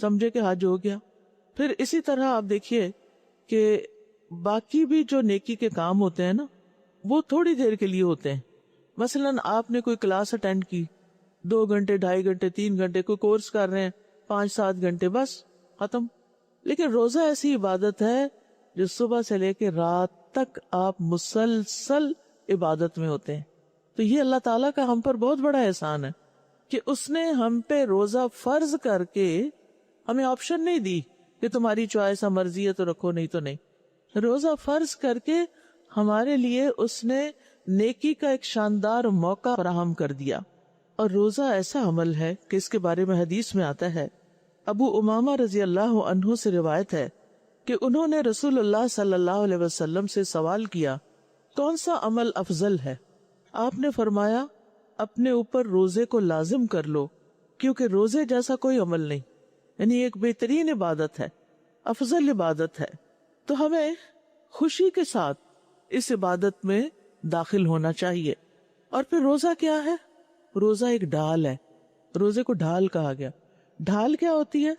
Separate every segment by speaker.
Speaker 1: سمجھے کہ حج ہو گیا. پھر اسی طرح آپ دیکھیے کہ باقی بھی جو نیکی کے کام ہوتے ہیں نا وہ تھوڑی دیر کے لیے ہوتے ہیں. مثلاً آپ نے کوئی کلاس اٹینڈ کی 2 گھنٹے 2.5 گھنٹے 3 گھنٹے، کوئی کورس کر رہے ہیں 5-7 گھنٹے، بس ختم. لیکن روزہ ایسی عبادت ہے جو صبح سے لے کے رات تک آپ مسلسل عبادت میں ہوتے ہیں. تو یہ اللہ تعالیٰ کا ہم پر بہت بڑا احسان ہے کہ اس نے ہم پہ روزہ فرض کر کے ہمیں آپشن نہیں دی کہ تمہاری چوائس ہے، مرضی ہے تو رکھو نہیں تو نہیں. روزہ فرض کر کے ہمارے لیے اس نے نیکی کا ایک شاندار موقع فراہم کر دیا. اور روزہ ایسا عمل ہے کہ اس کے بارے میں حدیث میں آتا ہے، ابو امامہ رضی اللہ عنہ سے روایت ہے کہ انہوں نے رسول اللہ صلی اللہ علیہ وسلم سے سوال کیا کون سا عمل افضل ہے؟ آپ نے فرمایا اپنے اوپر روزے کو لازم کر لو، کیونکہ روزے جیسا کوئی عمل نہیں، یعنی ایک بہترین عبادت ہے، افضل عبادت ہے. تو ہمیں خوشی کے ساتھ اس عبادت میں داخل ہونا چاہیے. اور پھر روزہ کیا ہے؟ روزہ ایک ڈھال ہے. روزے کو ڈھال کہا گیا. ڈھال کیا ہوتی ہے؟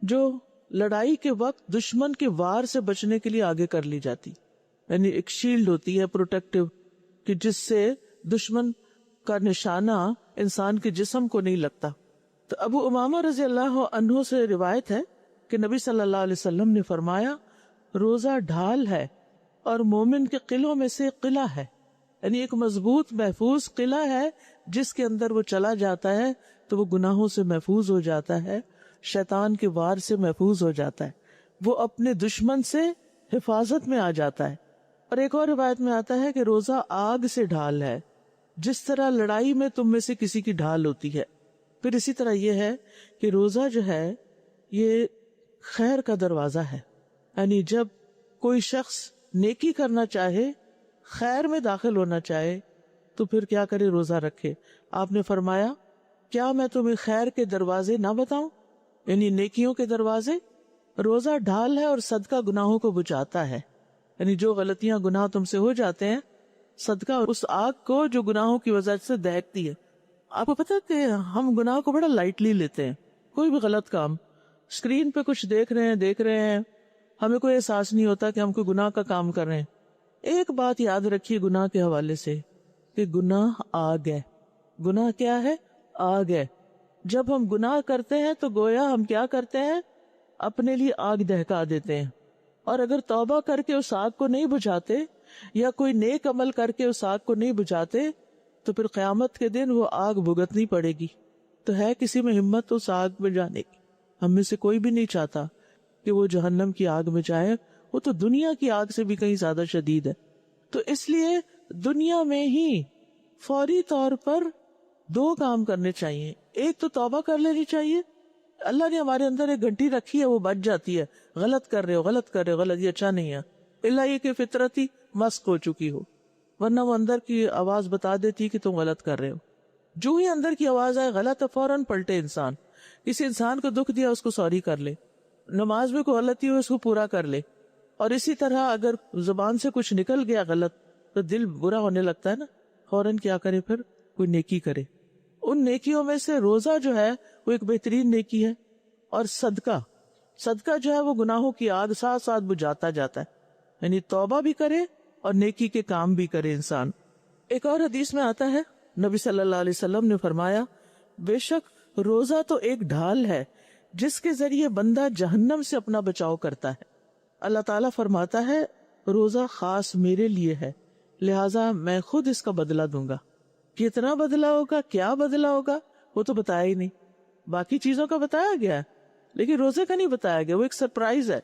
Speaker 1: جو لڑائی کے وقت دشمن کے وار سے بچنے کے لیے آگے کر لی جاتی، یعنی ایک شیلڈ ہوتی ہے پروٹیکٹیو، کہ جس سے دشمن کا نشانہ انسان کے جسم کو نہیں لگتا. تو ابو امامہ رضی اللہ عنہ سے روایت ہے کہ نبی صلی اللہ علیہ وسلم نے فرمایا روزہ ڈھال ہے اور مومن کے قلعوں میں سے قلعہ ہے، یعنی ایک مضبوط محفوظ قلعہ ہے جس کے اندر وہ چلا جاتا ہے تو وہ گناہوں سے محفوظ ہو جاتا ہے، شیطان کے وار سے محفوظ ہو جاتا ہے، وہ اپنے دشمن سے حفاظت میں آ جاتا ہے. اور ایک اور روایت میں آتا ہے کہ روزہ آگ سے ڈھال ہے، جس طرح لڑائی میں تم میں سے کسی کی ڈھال ہوتی ہے. پھر اسی طرح یہ ہے کہ روزہ جو ہے یہ خیر کا دروازہ ہے، یعنی جب کوئی شخص نیکی کرنا چاہے، خیر میں داخل ہونا چاہے تو پھر کیا کرے؟ روزہ رکھے. آپ نے فرمایا کیا میں تمہیں خیر کے دروازے نہ بتاؤں، یعنی نیکیوں کے دروازے. روزہ ڈھال ہے اور صدقہ گناہوں کو بجھاتا ہے، یعنی جو غلطیاں گناہ تم سے ہو جاتے ہیں، صدقہ اس آگ کو جو گناہوں کی وجہ سے دہکتی ہے. آپ کو پتا کہ ہم گناہ کو بڑا لائٹلی لیتے ہیں. کوئی بھی غلط کام اسکرین پہ کچھ دیکھ رہے ہیں ہمیں کوئی احساس نہیں ہوتا کہ ہم کوئی گناہ کا کام کر رہے ہیں. ایک بات یاد رکھیے گناہ کے حوالے سے کہ گناہ آگ ہے. گناہ کیا ہے؟ آگ ہے. جب ہم گناہ کرتے ہیں تو گویا ہم کیا کرتے ہیں؟ اپنے لیے آگ دہکا دیتے ہیں. اور اگر توبہ کر کے اس آگ کو نہیں بجھاتے یا کوئی نیک عمل کر کے اس آگ کو نہیں بجھاتے تو پھر قیامت کے دن وہ آگ بھگتنی پڑے گی. تو ہے کسی میں ہمت اس آگ میں جانے کی؟ ہم میں سے کوئی بھی نہیں چاہتا کہ وہ جہنم کی آگ میں جائے. وہ تو دنیا کی آگ سے بھی کہیں زیادہ شدید ہے. تو اس لیے دنیا میں ہی فوری طور پر 2 کام کرنے چاہیے. ایک تو توبہ کر لینی چاہیے. اللہ نے ہمارے اندر ایک گھنٹی رکھی ہے، وہ بج جاتی ہے، غلط کر رہے ہو غلط، یہ اچھا نہیں ہے، اللہ یہ کہ فطرت ہی مسک ہو چکی ہو، ورنہ وہ اندر کی آواز بتا دیتی کہ تم غلط کر رہے ہو. جو ہی اندر کی آواز آئے غلط ہے فوراً پلٹے. انسان کسی انسان کو دکھ دیا اس کو سوری کر لے، نماز میں کوئی غلطی ہو اس کو پورا کر لے. اور اسی طرح اگر زبان سے کچھ نکل گیا غلط تو دل برا ہونے لگتا ہے نا، فوراً کیا کرے؟ پھر کوئی نیکی کرے. ان نیکیوں میں سے روزہ جو ہے وہ ایک بہترین نیکی ہے. اور صدقہ جو ہے وہ گناہوں کی آگ ساتھ ساتھ بجھاتا جاتا ہے، یعنی توبہ بھی کرے اور نیکی کے کام بھی کرے انسان. ایک اور حدیث میں آتا ہے نبی صلی اللہ علیہ وسلم نے فرمایا بے شک روزہ تو ایک ڈھال ہے جس کے ذریعے بندہ جہنم سے اپنا بچاؤ کرتا ہے. اللہ تعالیٰ فرماتا ہے روزہ خاص میرے لیے ہے، لہٰذا میں خود اس کا بدلہ دوں گا. کتنا بدلہ ہوگا، کیا بدلہ ہوگا، وہ تو بتایا ہی نہیں. باقی چیزوں کا بتایا گیا ہے لیکن روزے کا نہیں بتایا گیا، وہ ایک سرپرائز ہے.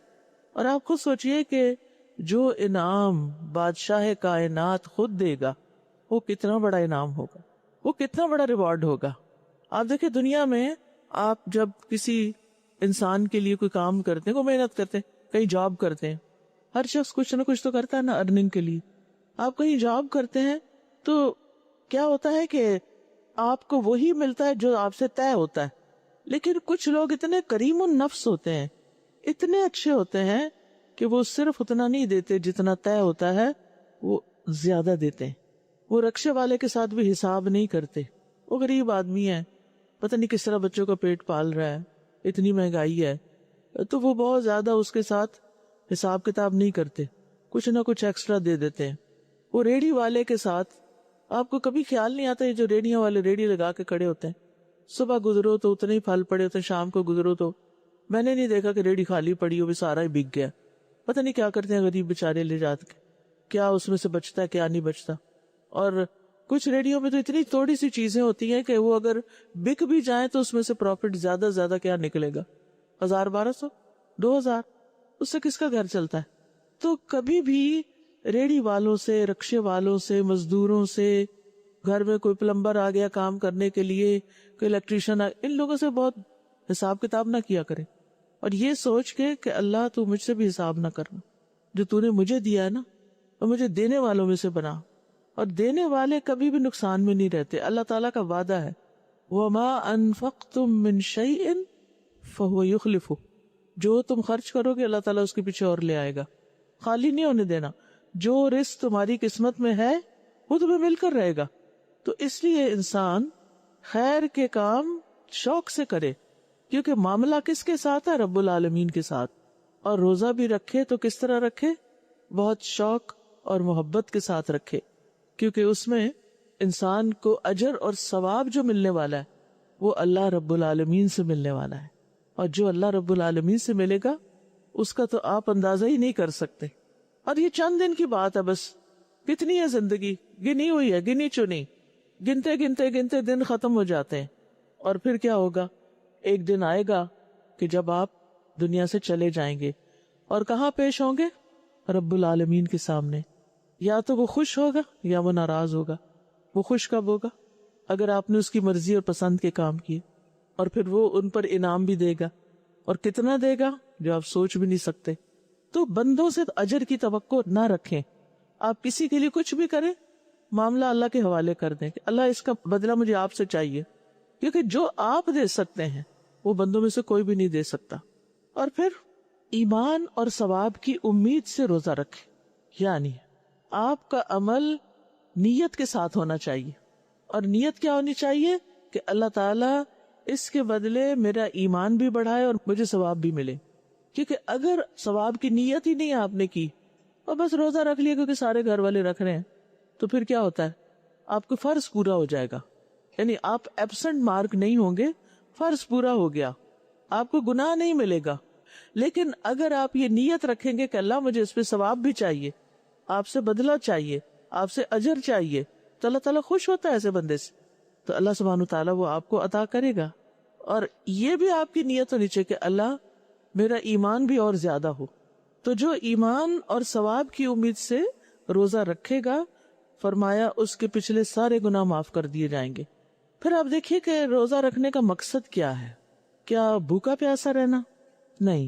Speaker 1: اور آپ خود سوچئے کہ جو انعام بادشاہ کائنات خود دے گا وہ کتنا بڑا انعام ہوگا، وہ کتنا بڑا ریوارڈ ہوگا. آپ دیکھیں دنیا میں آپ جب کسی انسان کے لیے کوئی کام کرتے ہیں، کوئی محنت کرتے ہیں، کہیں جاب کرتے ہیں، ہر شخص کچھ نہ کچھ تو کرتا ہے نا ارننگ کے لیے. آپ کہیں جاب کرتے ہیں تو کیا ہوتا ہے کہ آپ کو وہی ملتا ہے جو آپ سے طے ہوتا ہے. لیکن کچھ لوگ اتنے کریم النفس ہوتے ہیں، اتنے اچھے ہوتے ہیں کہ وہ صرف اتنا نہیں دیتے جتنا طے ہوتا ہے، وہ زیادہ دیتے ہیں. وہ رکشے والے کے ساتھ بھی حساب نہیں کرتے. وہ غریب آدمی ہے، پتہ نہیں کس طرح بچوں کا پیٹ پال رہا ہے، اتنی مہنگائی ہے، تو وہ بہت زیادہ اس کے ساتھ حساب کتاب نہیں کرتے، کچھ نہ کچھ ایکسٹرا دے دیتے ہیں۔ وہ ریڑھی والے کے ساتھ آپ کو کبھی خیال نہیں آتا، یہ جو ریڑھیاں والے ریڑھی لگا کے کھڑے ہوتے ہیں، صبح گزرو تو اتنے ہی پھل پڑے ہوتے ہیں، شام کو گزرو تو میں نے نہیں دیکھا کہ ریڑھی خالی پڑی ہو بھی سارا ہی بک گیا۔ پتہ نہیں کیا کرتے ہیں غریب بیچارے لے جات کے، کیا اس میں سے بچتا ہے کیا نہیں بچتا۔ اور کچھ ریڑھیوں میں تو اتنی تھوڑی سی چیزیں ہوتی ہیں کہ وہ اگر بک بھی جائیں تو اس میں سے پروفٹ زیادہ سے زیادہ کیا نکلے گا، 1000 1200 2000، اس سے کس کا گھر چلتا ہے؟ تو کبھی بھی ریڑھی والوں سے، رکشے والوں سے، مزدوروں سے، گھر میں کوئی پلمبر آ گیا کام کرنے کے لیے، کوئی الیکٹریشین ان لوگوں سے بہت حساب کتاب نہ کیا کرے، اور یہ سوچ کے کہ اللہ تو مجھ سے بھی حساب نہ کرنا، جو تو نے مجھے دیا ہے نا، اور مجھے دینے والوں میں سے بنا۔ اور دینے والے کبھی بھی نقصان میں نہیں رہتے، اللہ تعالیٰ کا وعدہ ہے وَمَا أَنفَقْتُم مِّن شَيْءٍ فَهُوَ يُخْلِفُهُ، جو تم خرچ کرو گے اللہ تعالیٰ اس کے پیچھے اور لے آئے گا، خالی نہیں ہونے دینا۔ جو رزق تمہاری قسمت میں ہے وہ تمہیں مل کر رہے گا۔ تو اس لیے انسان خیر کے کام شوق سے کرے، کیونکہ معاملہ کس کے ساتھ ہے؟ رب العالمین کے ساتھ۔ اور روزہ بھی رکھے تو کس طرح رکھے؟ بہت شوق اور محبت کے ساتھ رکھے، کیونکہ اس میں انسان کو اجر اور ثواب جو ملنے والا ہے وہ اللہ رب العالمین سے ملنے والا ہے، اور جو اللہ رب العالمین سے ملے گا اس کا تو آپ اندازہ ہی نہیں کر سکتے۔ اور یہ چند دن کی بات ہے، بس کتنی ہے زندگی، گنی ہوئی ہے، گنی چنی، گنتے گنتے گنتے دن ختم ہو جاتے ہیں۔ اور پھر کیا ہوگا؟ ایک دن آئے گا کہ جب آپ دنیا سے چلے جائیں گے، اور کہاں پیش ہوں گے؟ رب العالمین کے سامنے۔ یا تو وہ خوش ہوگا یا وہ ناراض ہوگا۔ وہ خوش کب ہوگا؟ اگر آپ نے اس کی مرضی اور پسند کے کام کیے، اور پھر وہ ان پر انعام بھی دے گا، اور کتنا دے گا جو آپ سوچ بھی نہیں سکتے۔ تو بندوں سے اجر کی توقع نہ رکھیں، آپ کسی کے لیے کچھ بھی کریں، معاملہ اللہ کے حوالے کر دیں کہ اللہ اس کا بدلہ مجھے آپ سے چاہیے، کیونکہ جو آپ دے سکتے ہیں وہ بندوں میں سے کوئی بھی نہیں دے سکتا۔ اور پھر ایمان اور ثواب کی امید سے روزہ رکھیں، یعنی آپ کا عمل نیت کے ساتھ ہونا چاہیے، اور نیت کیا ہونی چاہیے؟ کہ اللہ تعالیٰ اس کے بدلے میرا ایمان بھی بڑھائے اور مجھے ثواب بھی ملے۔ کیونکہ اگر ثواب کی نیت ہی نہیں آپ نے کی اور بس روزہ رکھ لیا کیونکہ سارے گھر والے رکھ رہے ہیں، تو پھر کیا ہوتا ہے؟ آپ کو فرض پورا ہو جائے گا، یعنی آپ ایبسنٹ مارک نہیں ہوں گے، فرض پورا ہو گیا، آپ کو گناہ نہیں ملے گا۔ لیکن اگر آپ یہ نیت رکھیں گے کہ اللہ مجھے اس پہ ثواب بھی چاہیے، آپ سے بدلہ چاہیے، آپ سے اجر چاہیے، تو اللہ تعالیٰ خوش ہوتا ہے ایسے بندے سے، تو اللہ سبحانہ تعالیٰ وہ آپ کو عطا کرے گا۔ اور یہ بھی آپ کی نیت ہونی چاہیے کہ اللہ میرا ایمان بھی اور زیادہ ہو۔ تو جو ایمان اور ثواب کی امید سے روزہ رکھے گا، فرمایا اس کے پچھلے سارے گناہ معاف کر دیے جائیں گے۔ پھر آپ دیکھیے کہ روزہ رکھنے کا مقصد کیا ہے؟ کیا بھوکا پیاسا رہنا؟ نہیں،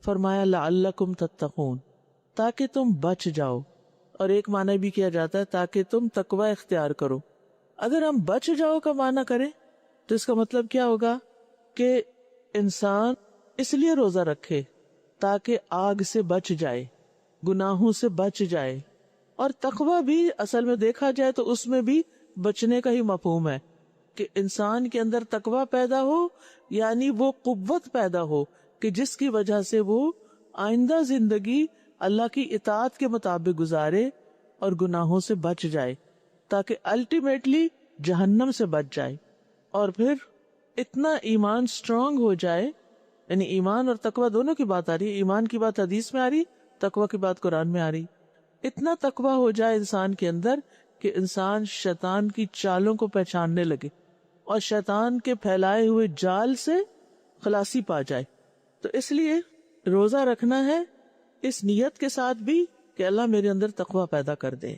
Speaker 1: فرمایا لعلکم تتقون، تاکہ تم بچ جاؤ، اور ایک معنی بھی کیا جاتا ہے تاکہ تم تقوی اختیار کرو۔ اگر ہم بچ جاؤ کا معنی کریں تو اس کا مطلب کیا ہوگا؟ کہ انسان اس لیے روزہ رکھے تاکہ آگ سے بچ جائے، گناہوں سے بچ جائے۔ اور تقوی بھی اصل میں دیکھا جائے تو اس میں بھی بچنے کا ہی مفہوم ہے کہ انسان کے اندر تقوی پیدا ہو، یعنی وہ قوت پیدا ہو کہ جس کی وجہ سے وہ آئندہ زندگی اللہ کی اطاعت کے مطابق گزارے اور گناہوں سے بچ جائے، تاکہ الٹیمیٹلی جہنم سے بچ جائے۔ اور پھر اتنا ایمان سٹرونگ ہو جائے، یعنی ایمان اور تقوی دونوں کی بات آ رہی ہے، ایمان کی بات حدیث میں آ رہی، تقوی کی بات قرآن میں آ رہی، اتنا تقوی ہو جائے انسان کے اندر کہ انسان شیطان کی چالوں کو پہچاننے لگے اور شیطان کے پھیلائے ہوئے جال سے خلاصی پا جائے۔ تو اس لیے روزہ رکھنا ہے اس نیت کے ساتھ بھی کہ اللہ میرے اندر تقوی پیدا کر دے،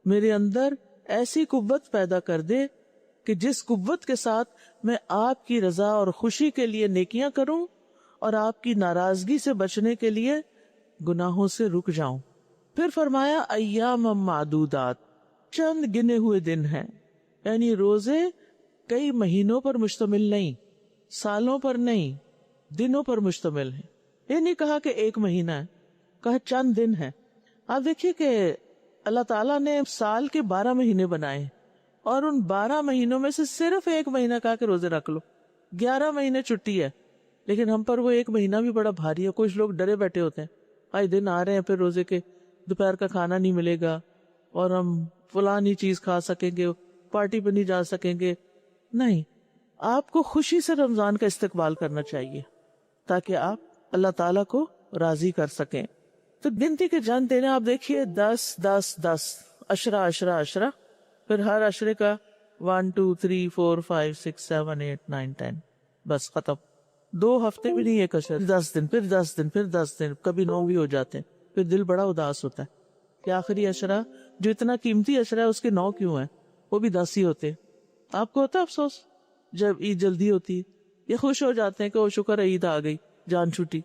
Speaker 1: میرے اندر ایسی قوت پیدا کر دے کہ جس قوت کے ساتھ میں آپ کی رضا اور خوشی کے لیے نیکیاں کروں اور آپ کی ناراضگی سے بچنے کے لیے گناہوں سے رک جاؤں۔ پھر فرمایا ایام معدودات، چند گنے ہوئے دن ہیں، یعنی روزے کئی مہینوں پر مشتمل نہیں، سالوں پر نہیں، دنوں پر مشتمل ہیں۔ یہ نہیں کہا کہ ایک مہینہ ہے، کہا چند دن ہے۔ آپ دیکھیے کہ اللہ تعالیٰ نے سال کے 12 مہینے بنائے اور ان 12 مہینوں میں سے صرف ایک مہینہ کہا کہ روزے رکھ لو، 11 مہینے چھٹی ہے، لیکن ہم پر وہ ایک مہینہ بھی بڑا بھاری ہے. کچھ لوگ ڈرے بیٹھے ہوتے ہیں, آئے دن آ رہے ہیں پھر روزے کے, دوپہر کا کھانا نہیں ملے گا اور ہم فلانی چیز کھا سکیں گے, پارٹی پہ نہیں جا سکیں گے. نہیں, آپ کو خوشی سے رمضان کا استقبال کرنا چاہیے تاکہ آپ اللہ تعالیٰ کو راضی کر سکیں. تو گنتی کے چند دن آپ دیکھیے, 10 10 10 عشرہ عشرہ عشرہ, پھر ہر عشرے کا 1 2 3 4 5 6 7 8 9 10, بس ختم. 2 ہفتے بھی نہیں ایک عشرہ, 10 دن, پھر 10 دن, پھر 10 دن, کبھی 9 بھی ہو جاتے ہیں. پھر دل بڑا اداس ہوتا ہے کہ آخری عشرہ جو اتنا قیمتی عشرہ ہے اس کے 9 کیوں ہیں, وہ بھی 10 ہی ہوتے. آپ کو ہوتا ہے افسوس جب عید جلدی ہوتی ہے, یہ خوش ہو جاتے ہیں کہ وہ شکر ہے عید آ گئی, جان چھوٹی.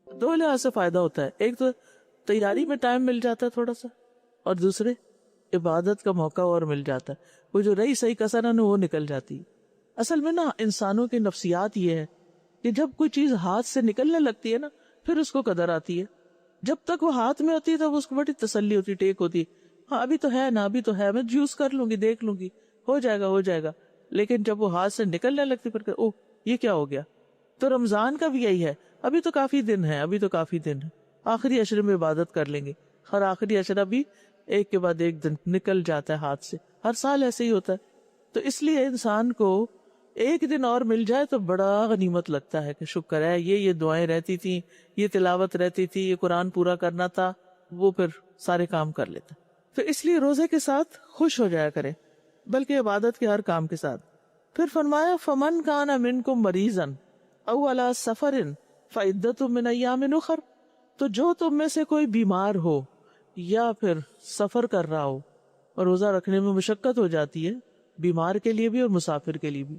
Speaker 1: 2 لحاظ سے فائدہ ہوتا ہے, ایک تو تیاری میں ٹائم مل جاتا ہے تھوڑا سا, اور دوسرے عبادت کا موقع اور مل جاتا ہے. وہ جو رہی صحیح کسر ہے نا وہ نکل جاتی. اصل میں نا انسانوں کی نفسیات یہ ہے کہ جب کوئی چیز ہاتھ سے نکلنے لگتی ہے نا پھر اس کو قدر آتی ہے. جب تک وہ ہاتھ میں ہوتی ہے تو اس کو بڑی تسلی ہوتی, ٹیک ہوتی, ہاں ابھی تو ہے نا, ابھی تو ہے, میں یوز کر لوں گی, دیکھ لوں گی, ہو جائے گا ہو جائے گا. لیکن جب وہ ہاتھ سے نکلنے لگتی پھر اوہ یہ کیا ہو گیا. تو رمضان کا بھی یہی ہے, ابھی تو کافی دن ہے, ابھی تو کافی دن ہے, آخری عشرے میں عبادت کر لیں گے. ہر آخری عشرہ بھی ایک کے بعد ایک دن نکل جاتا ہے ہاتھ سے, ہر سال ایسے ہی ہوتا ہے. تو اس لیے انسان کو ایک دن اور مل جائے تو بڑا غنیمت لگتا ہے کہ شکر ہے, یہ دعائیں رہتی تھیں, یہ تلاوت رہتی تھی, یہ قرآن پورا کرنا تھا, وہ پھر سارے کام کر لیتا. تو اس لیے روزے کے ساتھ خوش ہو جایا کرے, بلکہ عبادت کے ہر کام کے ساتھ. پھر فرمایا فمن کان منکم مریضا او علی سفر فعدۃ من ایام اخر, تو جو تم میں سے کوئی بیمار ہو یا پھر سفر کر رہا ہو, اور روزہ رکھنے میں مشقت ہو جاتی ہے بیمار کے لیے بھی اور مسافر کے لیے بھی,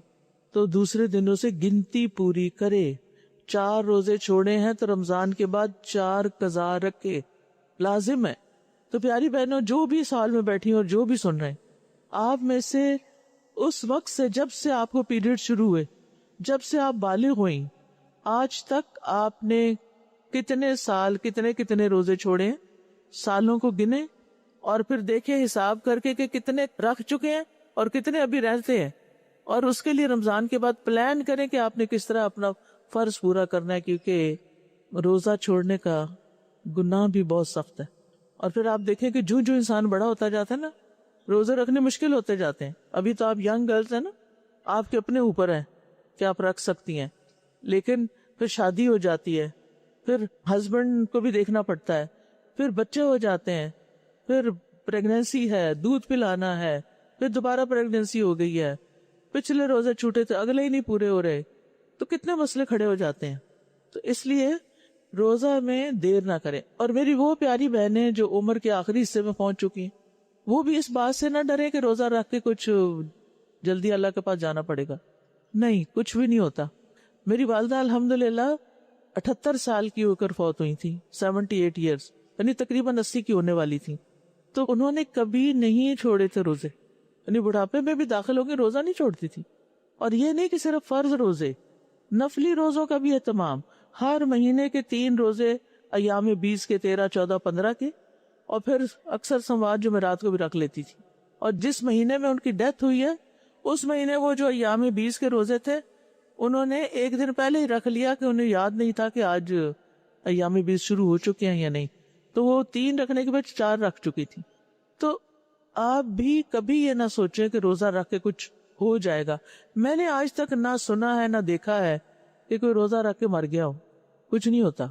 Speaker 1: تو دوسرے دنوں سے گنتی پوری کرے. 4 روزے چھوڑے ہیں تو رمضان کے بعد 4 قضا رکھے, لازم ہے. تو پیاری بہنوں جو بھی سال میں بیٹھی اور جو بھی سن رہے ہیں, آپ میں سے اس وقت سے جب سے آپ کو پیریڈ شروع ہوئے, جب سے آپ بالغ ہوئیں, آج تک آپ نے کتنے سال کتنے روزے چھوڑے ہیں, سالوں کو گنے اور پھر دیکھیں حساب کر کے کہ کتنے رکھ چکے ہیں اور کتنے ابھی رہتے ہیں, اور اس کے لیے رمضان کے بعد پلان کریں کہ آپ نے کس طرح اپنا فرض پورا کرنا ہے, کیونکہ روزہ چھوڑنے کا گناہ بھی بہت سخت ہے. اور پھر آپ دیکھیں کہ جو انسان بڑا ہوتا جاتا ہے نا, روزے رکھنے مشکل ہوتے جاتے ہیں. ابھی تو آپ ینگ گرلز ہیں نا, آپ کے اپنے اوپر ہیں کہ آپ رکھ سکتی ہیں, لیکن پھر شادی ہو جاتی ہے, پھر ہسبینڈ کو بھی دیکھنا پڑتا ہے, پھر بچے ہو جاتے ہیں, پھر پریگنینسی ہے, دودھ پلانا ہے, پھر دوبارہ پریگنینسی ہو گئی ہے, پچھلے روزے چھوٹے تھے اگلے ہی نہیں پورے ہو رہے, تو کتنے مسئلے کھڑے ہو جاتے ہیں. تو اس لیے روزہ میں دیر نہ کریں. اور میری وہ پیاری بہنیں جو عمر کے آخری حصے میں پہنچ چکی ہیں, وہ بھی اس بات سے نہ ڈرے کہ روزہ رکھ کے کچھ جلدی اللہ کے پاس جانا پڑے گا. نہیں, کچھ بھی نہیں ہوتا. میری والدہ الحمدللہ 78 سال کی ہو کر فوت ہوئی تھی, 78 ایئرز, یعنی تقریباً 80 کی ہونے والی تھی. تو انہوں نے کبھی نہیں چھوڑے تھے روزے, یعنی بڑھاپے میں بھی داخل ہو کے روزہ نہیں چھوڑتی تھی. اور یہ نہیں کہ صرف فرض روزے, نفلی روزوں کا بھی اہتمام. ہر مہینے کے 3 روزے, ایام 20 کے, 13 14 15 کے, اور پھر اکثر سموات جمعرات کو بھی رکھ لیتی تھی. اور جس مہینے میں ان کی ڈیتھ ہوئی ہے اس مہینے وہ جو ایام 20 کے روزے تھے انہوں نے ایک دن پہلے ہی رکھ لیا کہ انہیں یاد نہیں تھا کہ آج ایام 20 شروع ہو چکے ہیں یا نہیں, تو وہ 3 رکھنے کے بعد 4 رکھ چکی تھی. تو آپ بھی کبھی یہ نہ سوچیں کہ روزہ رکھ کے کچھ ہو جائے گا. میں نے آج تک نہ سنا ہے نہ دیکھا ہے کہ کوئی روزہ رکھ کے مر گیا ہو. کچھ نہیں ہوتا.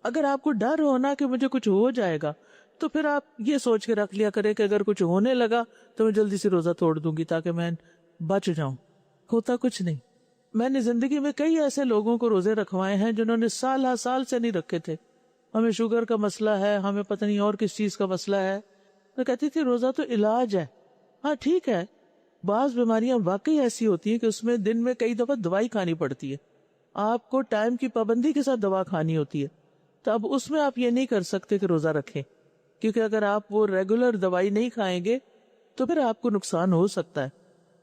Speaker 1: اگر آپ کو ڈر ہونا کہ مجھے کچھ ہو جائے گا تو پھر آپ یہ سوچ کے رکھ لیا کریں کہ اگر کچھ ہونے لگا تو میں جلدی سے روزہ توڑ دوں گی تاکہ میں بچ جاؤں. ہوتا کچھ نہیں. میں نے زندگی میں کئی ایسے لوگوں کو روزے رکھوائے ہیں جنہوں نے سال سے نہیں رکھے تھے. ہمیں شوگر کا مسئلہ ہے, ہمیں پتہ نہیں اور کس چیز کا مسئلہ ہے. میں کہتی تھی روزہ تو علاج ہے. ہاں ٹھیک ہے, بعض بیماریاں واقعی ایسی ہوتی ہیں کہ اس میں دن میں کئی دفعہ دوائی کھانی پڑتی ہے, آپ کو ٹائم کی پابندی کے ساتھ دوا کھانی ہوتی ہے. تو اب اس میں آپ یہ نہیں کر سکتے کہ روزہ رکھیں, کیونکہ اگر آپ وہ ریگولر دوائی نہیں کھائیں گے تو پھر آپ کو نقصان ہو سکتا ہے,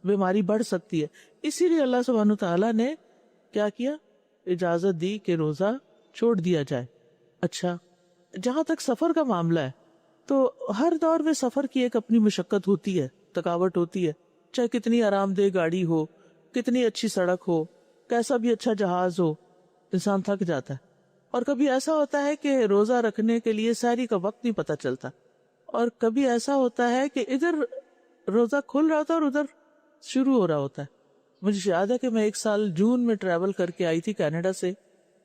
Speaker 1: بیماری بڑھ سکتی ہے. اسی لیے اللہ سبحانہ تعالیٰ نے کیا کیا, اجازت دی کہ روزہ چھوڑ دیا جائے. اچھا, جہاں تک سفر کا معاملہ ہے تو ہر دور میں سفر کی ایک اپنی مشقت ہوتی ہے, تھکاوٹ ہوتی ہے, چاہے کتنی آرام دہ گاڑی ہو, کتنی اچھی سڑک ہو, کیسا بھی اچھا جہاز ہو انسان تھک جاتا ہے. اور کبھی ایسا ہوتا ہے کہ روزہ رکھنے کے لیے سحری کا وقت نہیں پتہ چلتا, اور کبھی ایسا ہوتا ہے کہ ادھر روزہ کھل رہا ہوتا ہے اور ادھر شروع ہو رہا ہوتا ہے. مجھے یاد ہے کہ میں ایک سال جون میں ٹریول کر کے آئی تھی کینیڈا سے,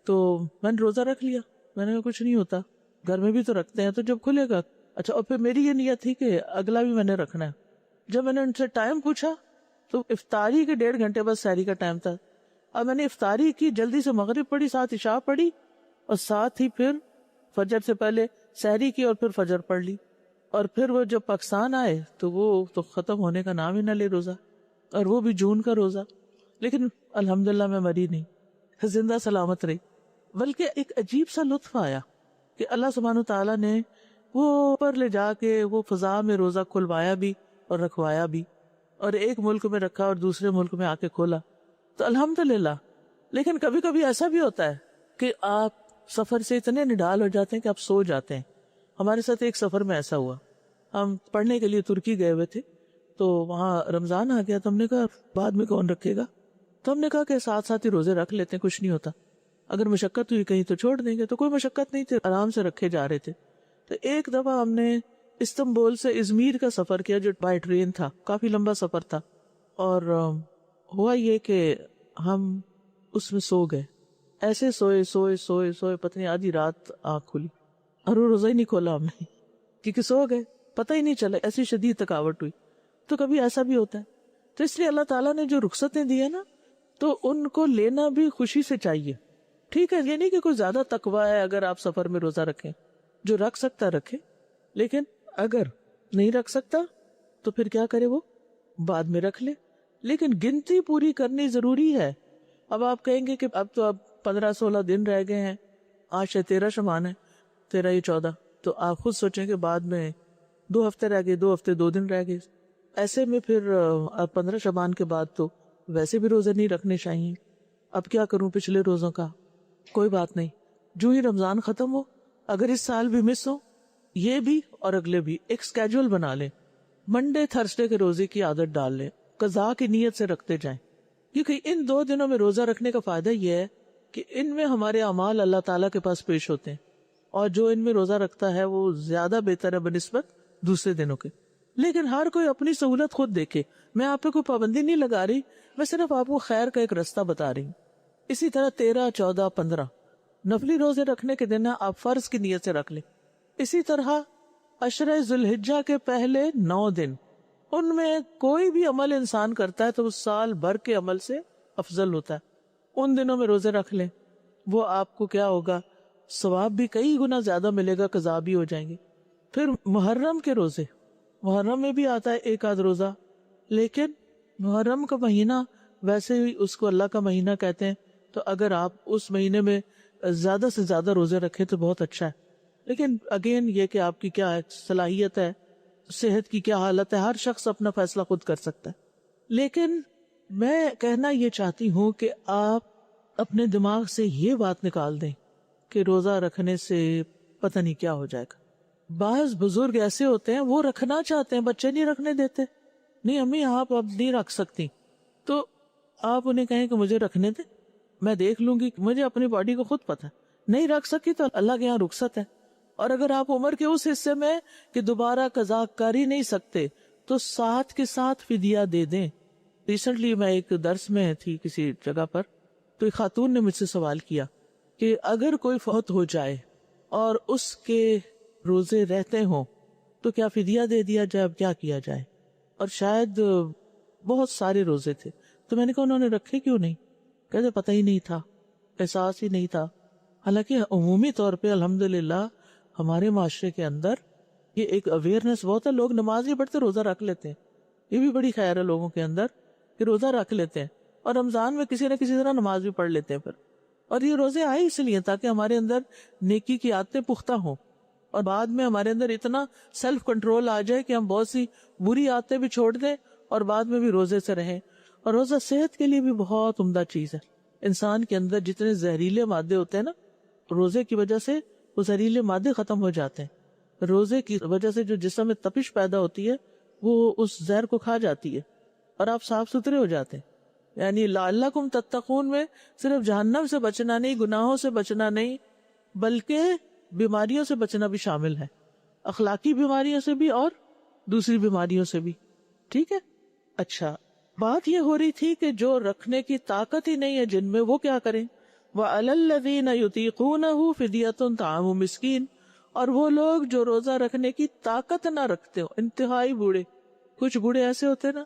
Speaker 1: تو میں نے روزہ رکھ لیا. میں نے کہا کچھ نہیں ہوتا, گھر میں بھی تو رکھتے ہیں, تو جب کھلے گا. اچھا, اور پھر میری یہ نیت تھی کہ اگلا بھی میں نے رکھنا ہے. جب میں نے ان سے ٹائم پوچھا تو افطاری کے 1.5 گھنٹے بعد سحری کا ٹائم تھا. اور میں نے افطاری کی, جلدی سے مغرب پڑھی, ساتھ عشاء پڑھی, اور ساتھ ہی پھر فجر سے پہلے سحری کی اور پھر فجر پڑھ لی. اور پھر وہ جب پاکستان آئے تو وہ تو ختم ہونے کا نام ہی نہ لے روزہ, اور وہ بھی جون کا روزہ. لیکن الحمدللہ میں مری نہیں, زندہ سلامت رہی. بلکہ ایک عجیب سا لطف آیا کہ اللہ سبحانہ تعالیٰ نے وہ اوپر لے جا کے وہ فضا میں روزہ کھلوایا بھی اور رکھوایا بھی, اور ایک ملک میں رکھا اور دوسرے ملک میں آ کے کھولا, تو الحمدللہ. لیکن کبھی کبھی ایسا بھی ہوتا ہے کہ آپ سفر سے اتنے نڈال ہو جاتے ہیں کہ آپ سو جاتے ہیں. ہمارے ساتھ ایک سفر میں ایسا ہوا, ہم پڑھنے کے لیے ترکی گئے ہوئے تھے, تو وہاں رمضان آ گیا. تو ہم نے کہا بعد میں کون رکھے گا, تو ہم نے کہا کہ ساتھ ساتھ ہی روزے رکھ لیتے ہیں, کچھ نہیں ہوتا. اگر مشقت ہوئی کہیں تو چھوڑ دیں گے. تو کوئی مشقت نہیں تھی, آرام سے رکھے جا رہے تھے. تو ایک دفعہ ہم نے استنبول سے ازمیر کا سفر کیا, جو بائی ٹرین تھا, کافی لمبا سفر تھا. اور ہوا یہ کہ ہم اس میں سو گئے. ایسے سوئے سوئے سوئے سوئے پتہ نہیں آدھی رات آنکھ کھلی, اور وہ روزہ ہی نہیں کھولا ہم نے, کیونکہ سو گئے, پتہ ہی نہیں چلا, ایسی شدید تھکاوٹ ہوئی. تو کبھی ایسا بھی ہوتا ہے. تو اس لیے اللہ تعالیٰ نے جو رخصتیں دی ہیں نا, تو ان کو لینا بھی خوشی سے چاہیے. ٹھیک ہے, یہ نہیں کہ کوئی زیادہ تقویٰ ہے اگر آپ سفر میں روزہ رکھیں, جو رکھ سکتا رکھے. لیکن اگر نہیں رکھ سکتا تو پھر کیا کرے, وہ بعد میں رکھ لے. لیکن گنتی پوری کرنی ضروری ہے. اب آپ کہیں گے کہ اب 15-16 دن رہ گئے ہیں, آج سے 13 شعبان ہے, 13 یا 14, تو آپ خود سوچیں کہ بعد میں 2 ہفتے رہ گئے, 2 ہفتے 2 دن رہ گئے. ایسے میں پھر 15 شعبان کے بعد تو ویسے بھی روزے نہیں رکھنے چاہیے. اب کیا کروں پچھلے روزوں کا, کوئی بات نہیں, جو ہی رمضان ختم ہو, اگر اس سال بھی مس ہو, یہ بھی اور اگلے بھی, ایک سکیجول بنا لیں. منڈے تھرسڈے کے روزے کی عادت ڈال لیں, قضا کی نیت سے رکھتے جائیں. کیونکہ ان 2 دنوں میں روزہ رکھنے کا فائدہ یہ ہے کہ ان میں ہمارے اعمال اللہ تعالیٰ کے پاس پیش ہوتے ہیں, اور جو ان میں روزہ رکھتا ہے وہ زیادہ بہتر ہے بنسبت دوسرے دنوں کے. لیکن ہر کوئی اپنی سہولت خود دیکھے. میں آپ پہ کوئی پابندی نہیں لگا رہی, میں صرف آپ کو خیر کا ایک رستہ بتا رہی ہوں. اسی طرح 13, 14, 15 نفلی روزے رکھنے کے دن آپ فرض کی نیت سے رکھ لیں. اسی طرح عشرہ ذوالحجہ کے پہلے 9 دن, ان میں کوئی بھی عمل انسان کرتا ہے تو وہ سال بھر کے عمل سے افضل ہوتا ہے. ان دنوں میں روزے رکھ لیں, وہ آپ کو کیا ہوگا, ثواب بھی کئی گنا زیادہ ملے گا, قضا بھی ہو جائیں گے. پھر محرم کے روزے, محرم میں بھی آتا ہے ایک آدھ روزہ, لیکن محرم کا مہینہ ویسے ہی اس کو اللہ کا مہینہ کہتے ہیں, تو اگر آپ اس مہینے میں زیادہ سے زیادہ روزے رکھیں تو بہت اچھا ہے. لیکن اگین یہ کہ آپ کی کیا صلاحیت ہے, صحت کی کیا حالت ہے, ہر شخص اپنا فیصلہ خود کر سکتا ہے. لیکن میں کہنا یہ چاہتی ہوں کہ آپ اپنے دماغ سے یہ بات نکال دیں کہ روزہ رکھنے سے پتہ نہیں کیا ہو جائے گا. بعض بزرگ ایسے ہوتے ہیں وہ رکھنا چاہتے ہیں, بچے نہیں رکھنے دیتے. نہیں امی آپ اب نہیں رکھ سکتی, تو آپ انہیں کہیں کہ مجھے رکھنے دیں, میں دیکھ لوں گی, مجھے اپنی باڈی کو خود پتہ ہے. نہیں رکھ سکی تو اللہ کے یہاں رخصت ہے. اور اگر آپ عمر کے اس حصے میں کہ دوبارہ قضا کر ہی نہیں سکتے تو ساتھ کے ساتھ فدیہ دے دیں. ریسنٹلی میں ایک درس میں تھی کسی جگہ پر, تو ایک خاتون نے مجھ سے سوال کیا کہ اگر کوئی فوت ہو جائے اور اس کے روزے رہتے ہوں تو کیا فدیہ دے دیا جائے, اب کیا کیا جائے. اور شاید بہت سارے روزے تھے, تو میں نے کہا انہوں نے رکھے کیوں نہیں, کہتے پتہ ہی نہیں تھا, احساس ہی نہیں تھا. حالانکہ عمومی طور پہ الحمدللہ ہمارے معاشرے کے اندر یہ ایک اویئرنیس بہت ہے, لوگ نماز نہیں پڑھتے روزہ رکھ لیتے ہیں. یہ بھی بڑی خیر ہے لوگوں کے اندر کہ روزہ رکھ لیتے ہیں, اور رمضان میں کسی نہ کسی طرح نماز بھی پڑھ لیتے ہیں پھر. اور یہ روزے آئے اس لیے تاکہ ہمارے اندر نیکی کی عادتیں پختہ ہوں, اور بعد میں ہمارے اندر اتنا سیلف کنٹرول آ جائے کہ ہم بہت سی بری عادتیں بھی چھوڑ دیں اور بعد میں بھی روزے سے رہیں. اور روزہ صحت کے لیے بھی بہت عمدہ چیز ہے. انسان کے اندر جتنے زہریلے مادے ہوتے ہیں نا, روزے کی وجہ سے وہ زہریلے مادے ختم ہو جاتے ہیں. روزے کی وجہ سے جو جسم میں تپش پیدا ہوتی ہے وہ اس زہر کو کھا جاتی ہے اور آپ صاف ستھرے ہو جاتے ہیں. یعنی لعلکم تتقون میں صرف جہنم سے بچنا نہیں، گناہوں سے بچنا نہیں، بلکہ بیماریوں سے بچنا بھی شامل ہے، اخلاقی بیماریوں سے بھی اور دوسری بیماریوں سے بھی. ٹھیک ہے. اچھا، بات یہ ہو رہی تھی کہ جو رکھنے کی طاقت ہی نہیں ہے جن میں، وہ کیا کریں؟ وَعَلَى الَّذِينَ يُطِيقُونَهُ فِدْيَةٌ طَعَامُ مِسْكِينٍ، اور وہ لوگ جو روزہ رکھنے کی طاقت نہ رکھتے ہو، انتہائی بوڑھے، کچھ بوڑھے ایسے ہوتے نا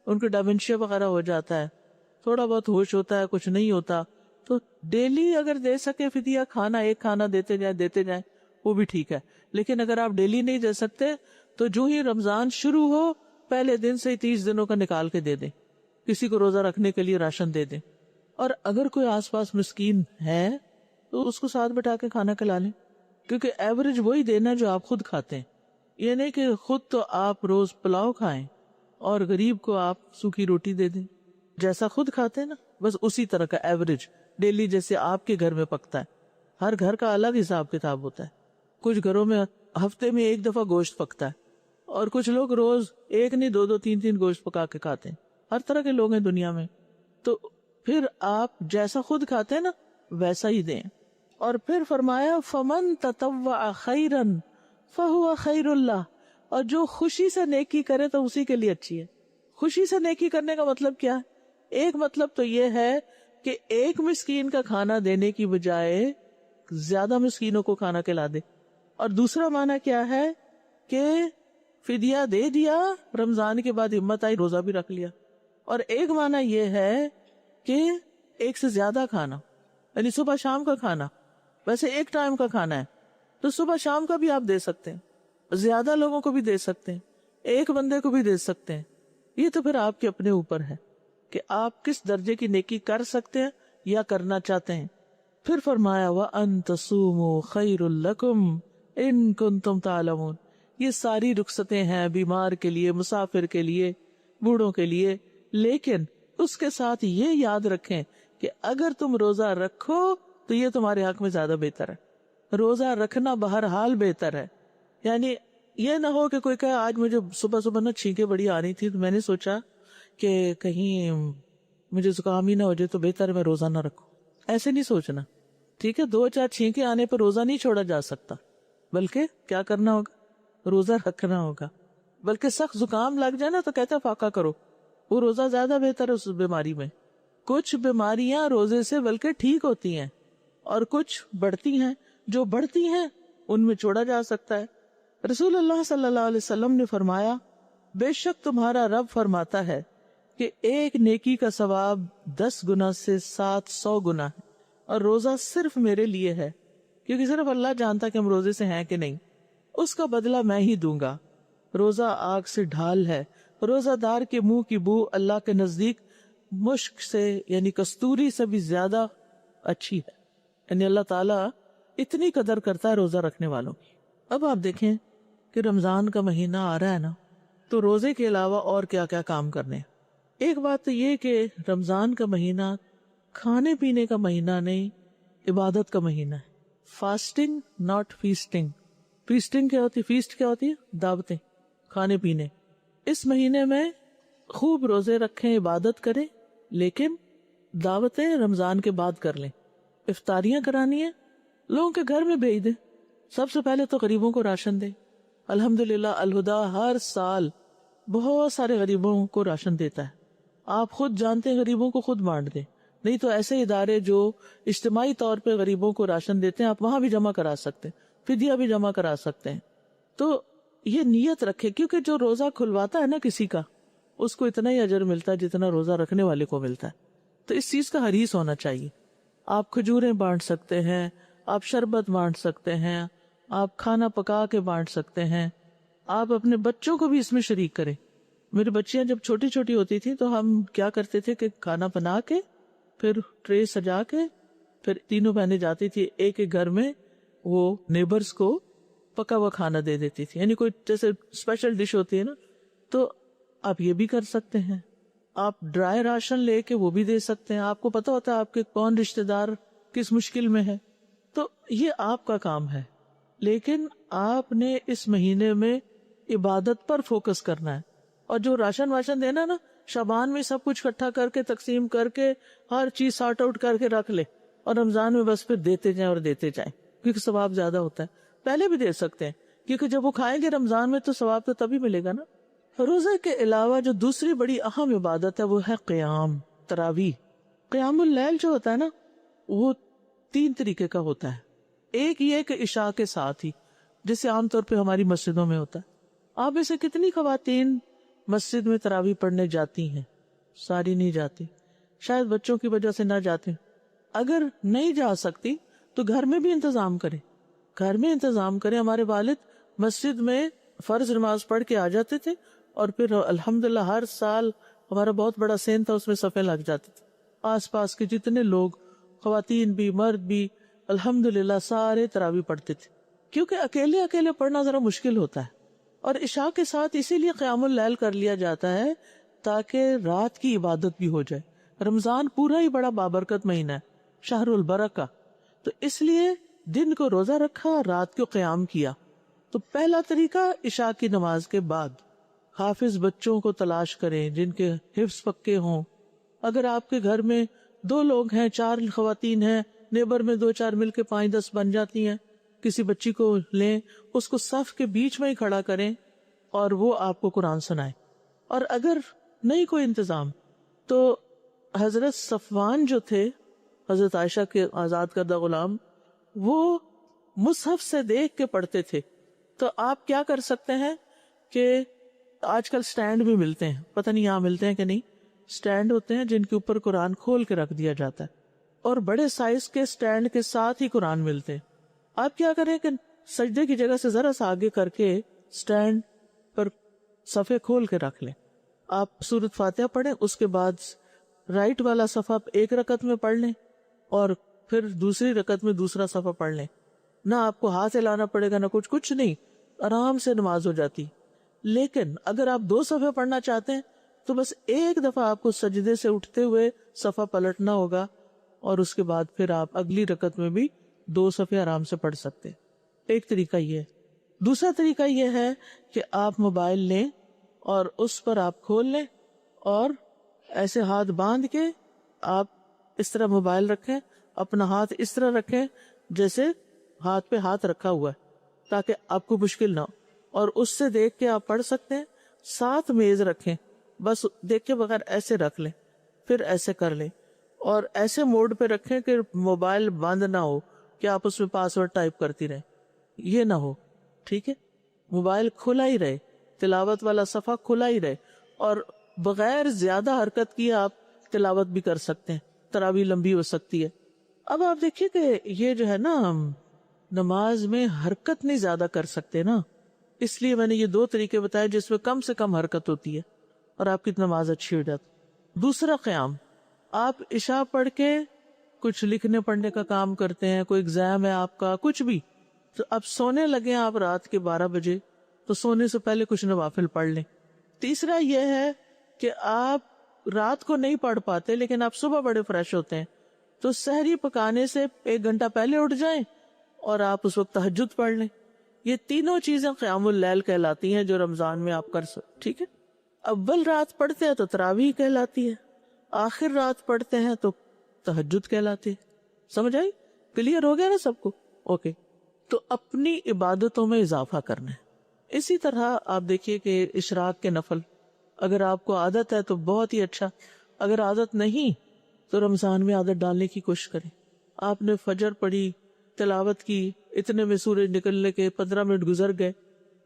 Speaker 1: ان کو ڈیمنشیا وغیرہ ہو جاتا ہے، تھوڑا بہت ہوش ہوتا ہے، کچھ نہیں ہوتا، تو ڈیلی اگر دے سکے فدیہ، کھانا ایک کھانا دیتے جائیں وہ بھی ٹھیک ہے. لیکن اگر آپ ڈیلی نہیں دے سکتے تو جو ہی رمضان شروع ہو پہلے دن سے 30 دنوں کا نکال کے دے دیں، کسی کو روزہ رکھنے کے لیے راشن دے دیں. اور اگر کوئی آس پاس مسکین ہے تو اس کو ساتھ بٹھا کے کھانا کھلا لیں، کیونکہ ایوریج وہی دینا جو آپ خود کھاتے ہیں. یہ نہیں کہ خود تو آپ روز پلاؤ کھائیں اور غریب کو آپ سوکھی روٹی دے دیں. جیسا خود کھاتے ہیں نا بس اسی طرح کا ایوریج ڈیلی جیسے آپ کے گھر میں پکتا ہے. ہر گھر کا الگ حساب کتاب ہوتا ہے. کچھ گھروں میں ہفتے میں ایک دفعہ گوشت پکتا ہے اور کچھ لوگ روز ایک نہیں دو تین گوشت پکا کے کھاتے ہیں. ہر طرح کے لوگ ہیں دنیا میں. تو پھر آپ جیسا خود کھاتے ہیں نا ویسا ہی دیں. اور پھر فرمایا فمن تطوع خیرا فہو خیر اللہ، اور جو خوشی سے نیکی کرے تو اسی کے لیے اچھی ہے. خوشی سے نیکی کرنے کا مطلب کیا ہے؟ ایک مطلب تو یہ ہے کہ ایک مسکین کا کھانا دینے کی بجائے زیادہ مسکینوں کو کھانا کھلا دے. اور دوسرا معنی کیا ہے کہ فدیہ دے دیا، رمضان کے بعد ہمت آئی روزہ بھی رکھ لیا. اور ایک معنی یہ ہے کہ ایک سے زیادہ کھانا، یعنی صبح شام کا کھانا. ویسے ایک ٹائم کا کھانا ہے تو صبح شام کا بھی آپ دے سکتے ہیں، زیادہ لوگوں کو بھی دے سکتے ہیں، ایک بندے کو بھی دے سکتے ہیں. یہ تو پھر آپ کے اپنے اوپر ہے کہ آپ کس درجے کی نیکی کر سکتے ہیں یا کرنا چاہتے ہیں. پھر فرمایا وَأَن تَصُومُوا خَيْرٌ لَكُمْ إِن كُنتُمْ تَعْلَمُونَ. یہ ساری رخصتیں ہیں بیمار کے لیے، مسافر کے لیے، بوڑھوں کے لیے، لیکن اس کے ساتھ یہ یاد رکھیں کہ اگر تم روزہ رکھو تو یہ تمہارے حق میں زیادہ بہتر ہے. روزہ رکھنا بہرحال بہتر ہے. یعنی یہ نہ ہو کہ کوئی کہے آج مجھے صبح صبح نا چھینکیں بڑی آ رہی تھی تو میں نے سوچا کہ کہیں مجھے زکام ہی نہ ہو جائے تو بہتر ہے میں روزہ نہ رکھوں. ایسے نہیں سوچنا. ٹھیک ہے، 2-4 چھینکیں آنے پر روزہ نہیں چھوڑا جا سکتا، بلکہ کیا کرنا ہوگا؟ روزہ رکھنا ہوگا. بلکہ سخت زکام لگ جائے نا تو کہتے ہیں فاقہ کرو، وہ روزہ زیادہ بہتر ہے اس بیماری میں. کچھ بیماریاں روزے سے بلکہ ٹھیک ہوتی ہیں اور کچھ بڑھتی ہیں. جو بڑھتی ہیں ان میں چھوڑا جا سکتا ہے. رسول اللہ صلی اللہ علیہ وسلم نے فرمایا بے شک تمہارا رب فرماتا ہے کہ ایک نیکی کا ثواب 10 گنا سے 700 گنا ہے، اور روزہ صرف میرے لیے ہے، کیونکہ صرف اللہ جانتا کہ ہم روزے سے ہیں کہ نہیں. اس کا بدلہ میں ہی دوں گا. روزہ آگ سے ڈھال ہے، روزہ دار کے منہ کی بو اللہ کے نزدیک مشک سے یعنی کستوری سے بھی زیادہ اچھی ہے. یعنی اللہ تعالیٰ اتنی قدر کرتا ہے روزہ رکھنے والوں کی. اب آپ دیکھیں کہ رمضان کا مہینہ آ رہا ہے نا، تو روزے کے علاوہ اور کیا کیا کام کرنے ہیں. ایک بات تو یہ کہ رمضان کا مہینہ کھانے پینے کا مہینہ نہیں، عبادت کا مہینہ ہے. Fasting not feasting. فیسٹنگ کیا ہوتی ہے؟ فیسٹ کیا ہوتی ہے؟ دعوتیں، کھانے پینے. اس مہینے میں خوب روزے رکھیں، عبادت کریں، لیکن دعوتیں رمضان کے بعد کر لیں. افطاریاں کرانی ہیں، لوگوں کے گھر میں بھیج دیں. سب سے پہلے تو غریبوں کو راشن دیں. الحمدللہ الہدا ہر سال بہت سارے غریبوں کو راشن دیتا ہے. آپ خود جانتے ہیں غریبوں کو خود بانٹ دیں. نہیں تو ایسے ادارے جو اجتماعی طور پہ غریبوں کو راشن دیتے ہیں آپ وہاں بھی جمع کرا سکتے ہیں، فدیہ بھی جمع کرا سکتے ہیں. تو یہ نیت رکھے، کیونکہ جو روزہ کھلواتا ہے نا کسی کا، اس کو اتنا ہی اجر ملتا ہے جتنا روزہ رکھنے والے کو ملتا ہے. تو اس چیز کا حریص ہونا چاہیے. آپ کھجوریں بانٹ سکتے ہیں، آپ شربت بانٹ سکتے ہیں، آپ کھانا پکا کے بانٹ سکتے ہیں. آپ اپنے بچوں کو بھی اس میں شریک کریں. میری بچیاں جب چھوٹی چھوٹی ہوتی تھی تو ہم کیا کرتے تھے کہ کھانا بنا کے پھر ٹرے سجا کے پھر تینوں بہنیں جاتی تھی ایک ایک گھر میں، وہ نیبرز کو پکا ہوا کھانا دے دیتی تھی. یعنی کوئی جیسے اسپیشل ڈش ہوتی ہے نا، تو آپ یہ بھی کر سکتے ہیں. آپ ڈرائی راشن لے کے وہ بھی دے سکتے ہیں. آپ کو پتا ہوتا ہے آپ کے کون رشتے دار کس مشکل میں ہے، تو یہ آپ کا کام ہے. لیکن آپ نے اس مہینے میں عبادت پر فوکس کرنا ہے. اور جو راشن واشن دینا نا، شعبان میں سب کچھ اکٹھا کر کے تقسیم کر کے ہر چیز سارٹ آؤٹ کر کے رکھ لے اور رمضان میں بس پھر دیتے جائیں اور دیتے جائیں، کیونکہ ثواب زیادہ ہوتا ہے. پہلے بھی دے سکتے ہیں کیونکہ جب وہ کھائیں گے رمضان میں تو ثواب تو تبھی ملے گا نا. روزے کے علاوہ جو دوسری بڑی اہم عبادت ہے وہ ہے قیام، تراویح. قیام اللیل جو ہوتا ہے نا وہ 3 طریقے کا ہوتا ہے. ایک یہ کہ عشاء کے ساتھ ہی، جسے عام طور پہ ہماری مسجدوں میں ہوتا ہے. آپ میں سے کتنی خواتین مسجد میں تراویح پڑھنے جاتی ہیں؟ ساری نہیں جاتی، شاید بچوں کی وجہ سے نہ جاتے. اگر نہیں جا سکتی تو گھر میں بھی انتظام کریں، گھر میں انتظام کریں. ہمارے والد مسجد میں فرض نماز پڑھ کے آ جاتے تھے اور پھر الحمدللہ ہر سال ہمارا بہت بڑا سین تھا، اس میں صفیں لگ جاتی تھی. آس پاس کے جتنے لوگ، خواتین بھی مرد بھی، الحمدللہ سارے تراویح پڑھتے تھے، کیونکہ اکیلے اکیلے پڑھنا ذرا مشکل ہوتا ہے. اور عشاء کے ساتھ اسی لیے قیام اللیل کر لیا جاتا ہے تاکہ رات کی عبادت بھی ہو جائے. رمضان پورا ہی بڑا بابرکت مہینہ ہے، شہر البرکہ، تو اس لیے دن کو روزہ رکھا اور رات کو قیام کیا. تو پہلا طریقہ عشاء کی نماز کے بعد حافظ بچوں کو تلاش کریں جن کے حفظ پکے ہوں. اگر آپ کے گھر میں 2 لوگ ہیں، 4 خواتین ہیں، نیبر میں 2-4 مل کے 5-10 بن جاتی ہیں، کسی بچی کو لیں، اس کو صف کے بیچ میں ہی کھڑا کریں اور وہ آپ کو قرآن سنائے. اور اگر نہیں کوئی انتظام تو حضرت صفوان جو تھے، حضرت عائشہ کے آزاد کردہ غلام، وہ مصحف سے دیکھ کے پڑھتے تھے. تو آپ کیا کر سکتے ہیں کہ آج کل سٹینڈ بھی ملتے ہیں، پتہ نہیں یہاں ملتے ہیں کہ نہیں، سٹینڈ ہوتے ہیں جن کے اوپر قرآن کھول کے رکھ دیا جاتا ہے، اور بڑے سائز کے سٹینڈ کے ساتھ ہی قرآن ملتے ہیں. آپ کیا کریں کہ سجدے کی جگہ سے ذرا سا آگے کر کے سٹینڈ پر صفحے کھول کے رکھ لیں. آپ سورۃ فاتحہ پڑھیں، اس کے بعد رائٹ والا صفحہ ایک رکعت میں پڑھ لیں اور پھر دوسری رکعت میں دوسرا صفحہ پڑھ لیں. نہ آپ کو ہاتھ ہلانا پڑے گا، نہ کچھ نہیں، آرام سے نماز ہو جاتی. لیکن اگر آپ 2 صفحے پڑھنا چاہتے ہیں تو بس ایک دفعہ آپ کو سجدے سے اٹھتے ہوئے صفحہ پلٹنا ہوگا اور اس کے بعد پھر آپ اگلی رکعت میں بھی 2 صفحے آرام سے پڑھ سکتے. ایک طریقہ یہ ہے. دوسرا طریقہ یہ ہے کہ آپ موبائل لیں اور اس پر آپ کھول لیں اور ایسے ہاتھ باندھ کے آپ اس طرح موبائل رکھیں، اپنا ہاتھ اس طرح رکھیں جیسے ہاتھ پہ ہاتھ رکھا ہوا ہے تاکہ آپ کو مشکل نہ ہو، اور اس سے دیکھ کے آپ پڑھ سکتے ہیں. ساتھ میز رکھیں، بس دیکھ کے بغیر ایسے رکھ لیں، پھر ایسے کر لیں اور ایسے موڈ پہ رکھیں کہ موبائل بند نہ ہو کہ آپ اس میں پاسورڈ ٹائپ کرتی رہیں، یہ نہ ہو. ٹھیک ہے، موبائل کھلا ہی رہے، تلاوت والا صفحہ کھلا ہی رہے، اور بغیر زیادہ حرکت کیے آپ تلاوت بھی کر سکتے ہیں، تراویح لمبی ہو سکتی ہے. اب آپ دیکھیے کہ یہ جو ہے نا، نماز میں حرکت نہیں زیادہ کر سکتے نا، اس لیے میں نے یہ 2 طریقے بتائے جس میں کم سے کم حرکت ہوتی ہے اور آپ کی نماز اچھی ہو جاتی. دوسرا قیام، آپ عشاء پڑھ کے کچھ لکھنے پڑھنے کا کام کرتے ہیں، کوئی ایگزام ہے آپ کا، کچھ بھی، تو اب سونے لگے آپ رات کے 12 بجے، تو سونے سے پہلے کچھ نوافل پڑھ لیں. تیسرا یہ ہے کہ آپ رات کو نہیں پڑھ پاتے لیکن آپ صبح بڑے فریش ہوتے ہیں، تو سحری پکانے سے 1 گھنٹہ پہلے اٹھ جائیں اور آپ اس وقت تہجد پڑھ لیں. یہ تینوں چیزیں قیام اللیل کہلاتی ہیں جو رمضان میں آپ کر سکتے. ٹھیک ہے، اول رات پڑھتے ہیں تو تراویح کہلاتی ہے، آخر رات پڑھتے ہیں تو تہجد کہلاتی ہے. سمجھ آئی؟ کلیئر ہو گیا نا سب کو؟ اوکے. تو اپنی عبادتوں میں اضافہ کرنا ہے. اسی طرح آپ دیکھیے کہ اشراق کے نفل، اگر آپ کو عادت ہے تو بہت ہی اچھا، اگر عادت نہیں تو رمضان میں عادت ڈالنے کی کوشش کریں. آپ نے فجر پڑھی، تلاوت کی، اتنے میں سورج نکلنے کے 15 منٹ گزر گئے،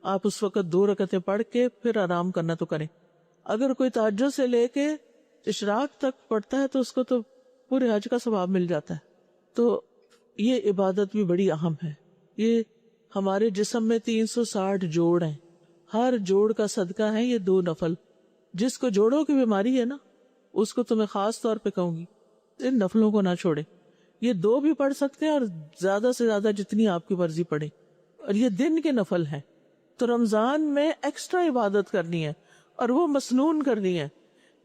Speaker 1: آپ اس وقت 2 رکعتیں پڑھ کے پھر آرام کرنا تو کریں. اگر کوئی تہجد سے لے کے اشراق تک پڑھتا ہے تو اس کو تو پورے حج کا ثواب مل جاتا ہے. تو یہ عبادت بھی بڑی اہم ہے. یہ ہمارے جسم میں 360 جوڑ ہیں، ہر جوڑ کا صدقہ ہے یہ 2 نفل. جس کو جوڑوں کی بیماری ہے نا، اس کو تو میں خاص طور پہ کہوں گی ان نفلوں کو نہ چھوڑے. یہ 2 بھی پڑھ سکتے ہیں اور زیادہ سے زیادہ جتنی آپ کی مرضی پڑھیں، اور یہ دن کے نفل ہیں. تو رمضان میں ایکسٹرا عبادت کرنی ہے اور وہ مسنون کرنی ہے.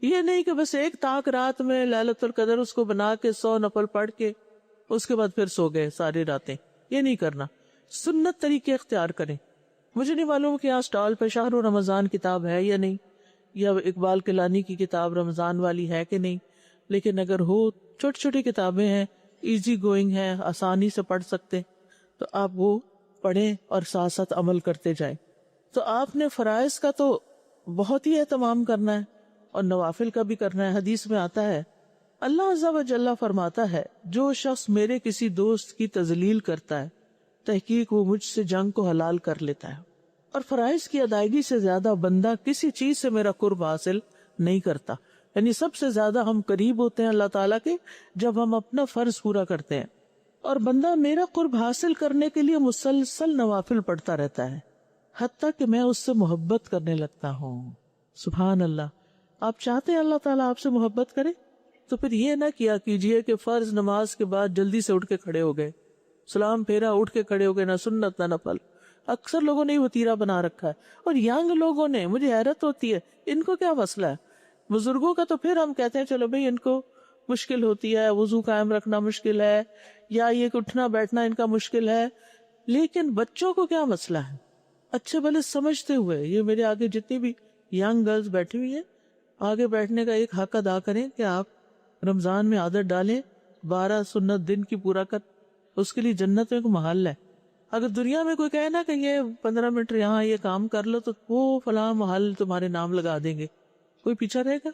Speaker 1: یہ نہیں کہ بس ایک طاق رات میں لیلۃ القدر اس کو بنا کے 100 نفل پڑھ کے اس کے بعد پھر سو گئے ساری راتیں. یہ نہیں کرنا، سنت طریقے اختیار کریں. مجھے نہیں معلوم کہ یہاں سٹال پہ شہر رمضان کتاب ہے یا نہیں، یا اقبال کلانی کی کتاب رمضان والی ہے کہ نہیں، لیکن اگر ہو چھوٹی چھوٹی کتابیں ہیں، ایزی گوئنگ ہے، آسانی سے پڑھ سکتے، تو آپ وہ پڑھیں اور ساتھ ساتھ عمل کرتے جائیں۔ تو آپ نے فرائض کا تو بہت ہی اہتمام کرنا ہے اور نوافل کا بھی کرنا ہے۔ حدیث میں آتا ہے اللہ عز و جل فرماتا ہے جو شخص میرے کسی دوست کی تذلیل کرتا ہے تحقیق وہ مجھ سے جنگ کو حلال کر لیتا ہے، اور فرائض کی ادائیگی سے زیادہ بندہ کسی چیز سے میرا قرب حاصل نہیں کرتا۔ یعنی سب سے زیادہ ہم قریب ہوتے ہیں اللہ تعالیٰ کے جب ہم اپنا فرض پورا کرتے ہیں، اور بندہ میرا قرب حاصل کرنے کے لیے مسلسل نوافل پڑھتا رہتا ہے حتیٰ کہ میں اس سے محبت کرنے لگتا ہوں۔ سبحان اللہ۔ آپ چاہتے ہیں اللہ تعالیٰ آپ سے محبت کرے تو پھر یہ نہ کیا کیجئے کہ فرض نماز کے بعد جلدی سے اٹھ کے کھڑے ہو گئے، سلام پھیرا اٹھ کے کھڑے ہو گئے، نہ سنت نہ نفل۔ اکثر لوگوں نے یہ وتیرہ بنا رکھا ہے، اور ینگ لوگوں نے، مجھے حیرت ہوتی ہے ان کو کیا مسئلہ ہے۔ بزرگوں کا تو پھر ہم کہتے ہیں چلو بھئی ان کو مشکل ہوتی ہے، وضو قائم رکھنا مشکل ہے، یا یہ کہ اٹھنا بیٹھنا ان کا مشکل ہے، لیکن بچوں کو کیا مسئلہ ہے؟ اچھے بھلے سمجھتے ہوئے، یہ میرے آگے جتنی بھی ینگ گرلز بیٹھی ہوئی ہیں، آگے بیٹھنے کا ایک حق ادا کریں کہ آپ رمضان میں عادت ڈالیں، 12 سنت دن کی پورا کر، اس کے لیے جنت میں کوئی محل ہے۔ اگر دنیا میں کوئی کہے نا کہ یہ 15 منٹ یہاں یہ کام کر لو تو وہ فلاں محل تمہارے نام لگا دیں گے، کوئی پیچھا رہے گا؟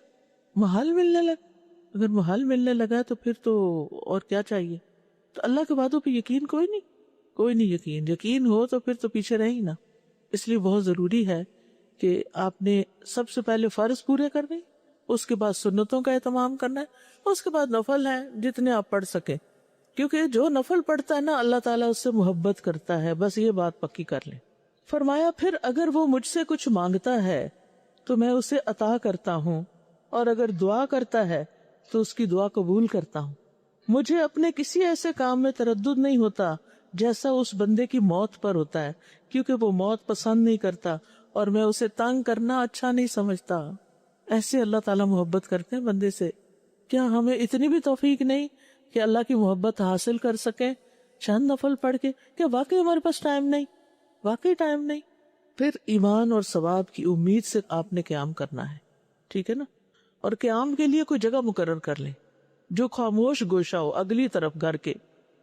Speaker 1: محل ملنے لگا، اگر محل ملنے لگا تو پھر تو اور کیا چاہیے؟ تو اللہ کے وعدوں پہ یقین کوئی نہیں یقین ہو تو پھر تو پیچھے رہے ہی نا۔ اس لیے بہت ضروری ہے کہ آپ نے سب سے پہلے فرض پورے کرنے، اس کے بعد سنتوں کا اہتمام کرنا ہے، اس کے بعد نفل ہیں جتنے آپ پڑھ سکیں، کیونکہ جو نفل پڑھتا ہے نا اللہ تعالیٰ اس سے محبت کرتا ہے، بس یہ بات پکی کر لیں۔ فرمایا پھر اگر وہ مجھ سے کچھ مانگتا ہے تو میں اسے عطا کرتا ہوں، اور اگر دعا کرتا ہے تو اس کی دعا قبول کرتا ہوں۔ مجھے اپنے کسی ایسے کام میں تردد نہیں ہوتا جیسا اس بندے کی موت پر ہوتا ہے، کیونکہ وہ موت پسند نہیں کرتا اور میں اسے تنگ کرنا اچھا نہیں سمجھتا۔ ایسے اللہ تعالیٰ محبت کرتے ہیں بندے سے۔ کیا ہمیں اتنی بھی توفیق نہیں کہ اللہ کی محبت حاصل کر سکیں چند نفل پڑھ کے؟ کیا واقعی ہمارے پاس ٹائم نہیں؟ واقعی ٹائم نہیں؟ پھر ایمان اور ثواب کی امید سے آپ نے قیام کرنا ہے، ٹھیک ہے نا؟ اور قیام کے لیے کوئی جگہ مقرر کر لیں جو خاموش گوشہ ہو، اگلی طرف گھر کے،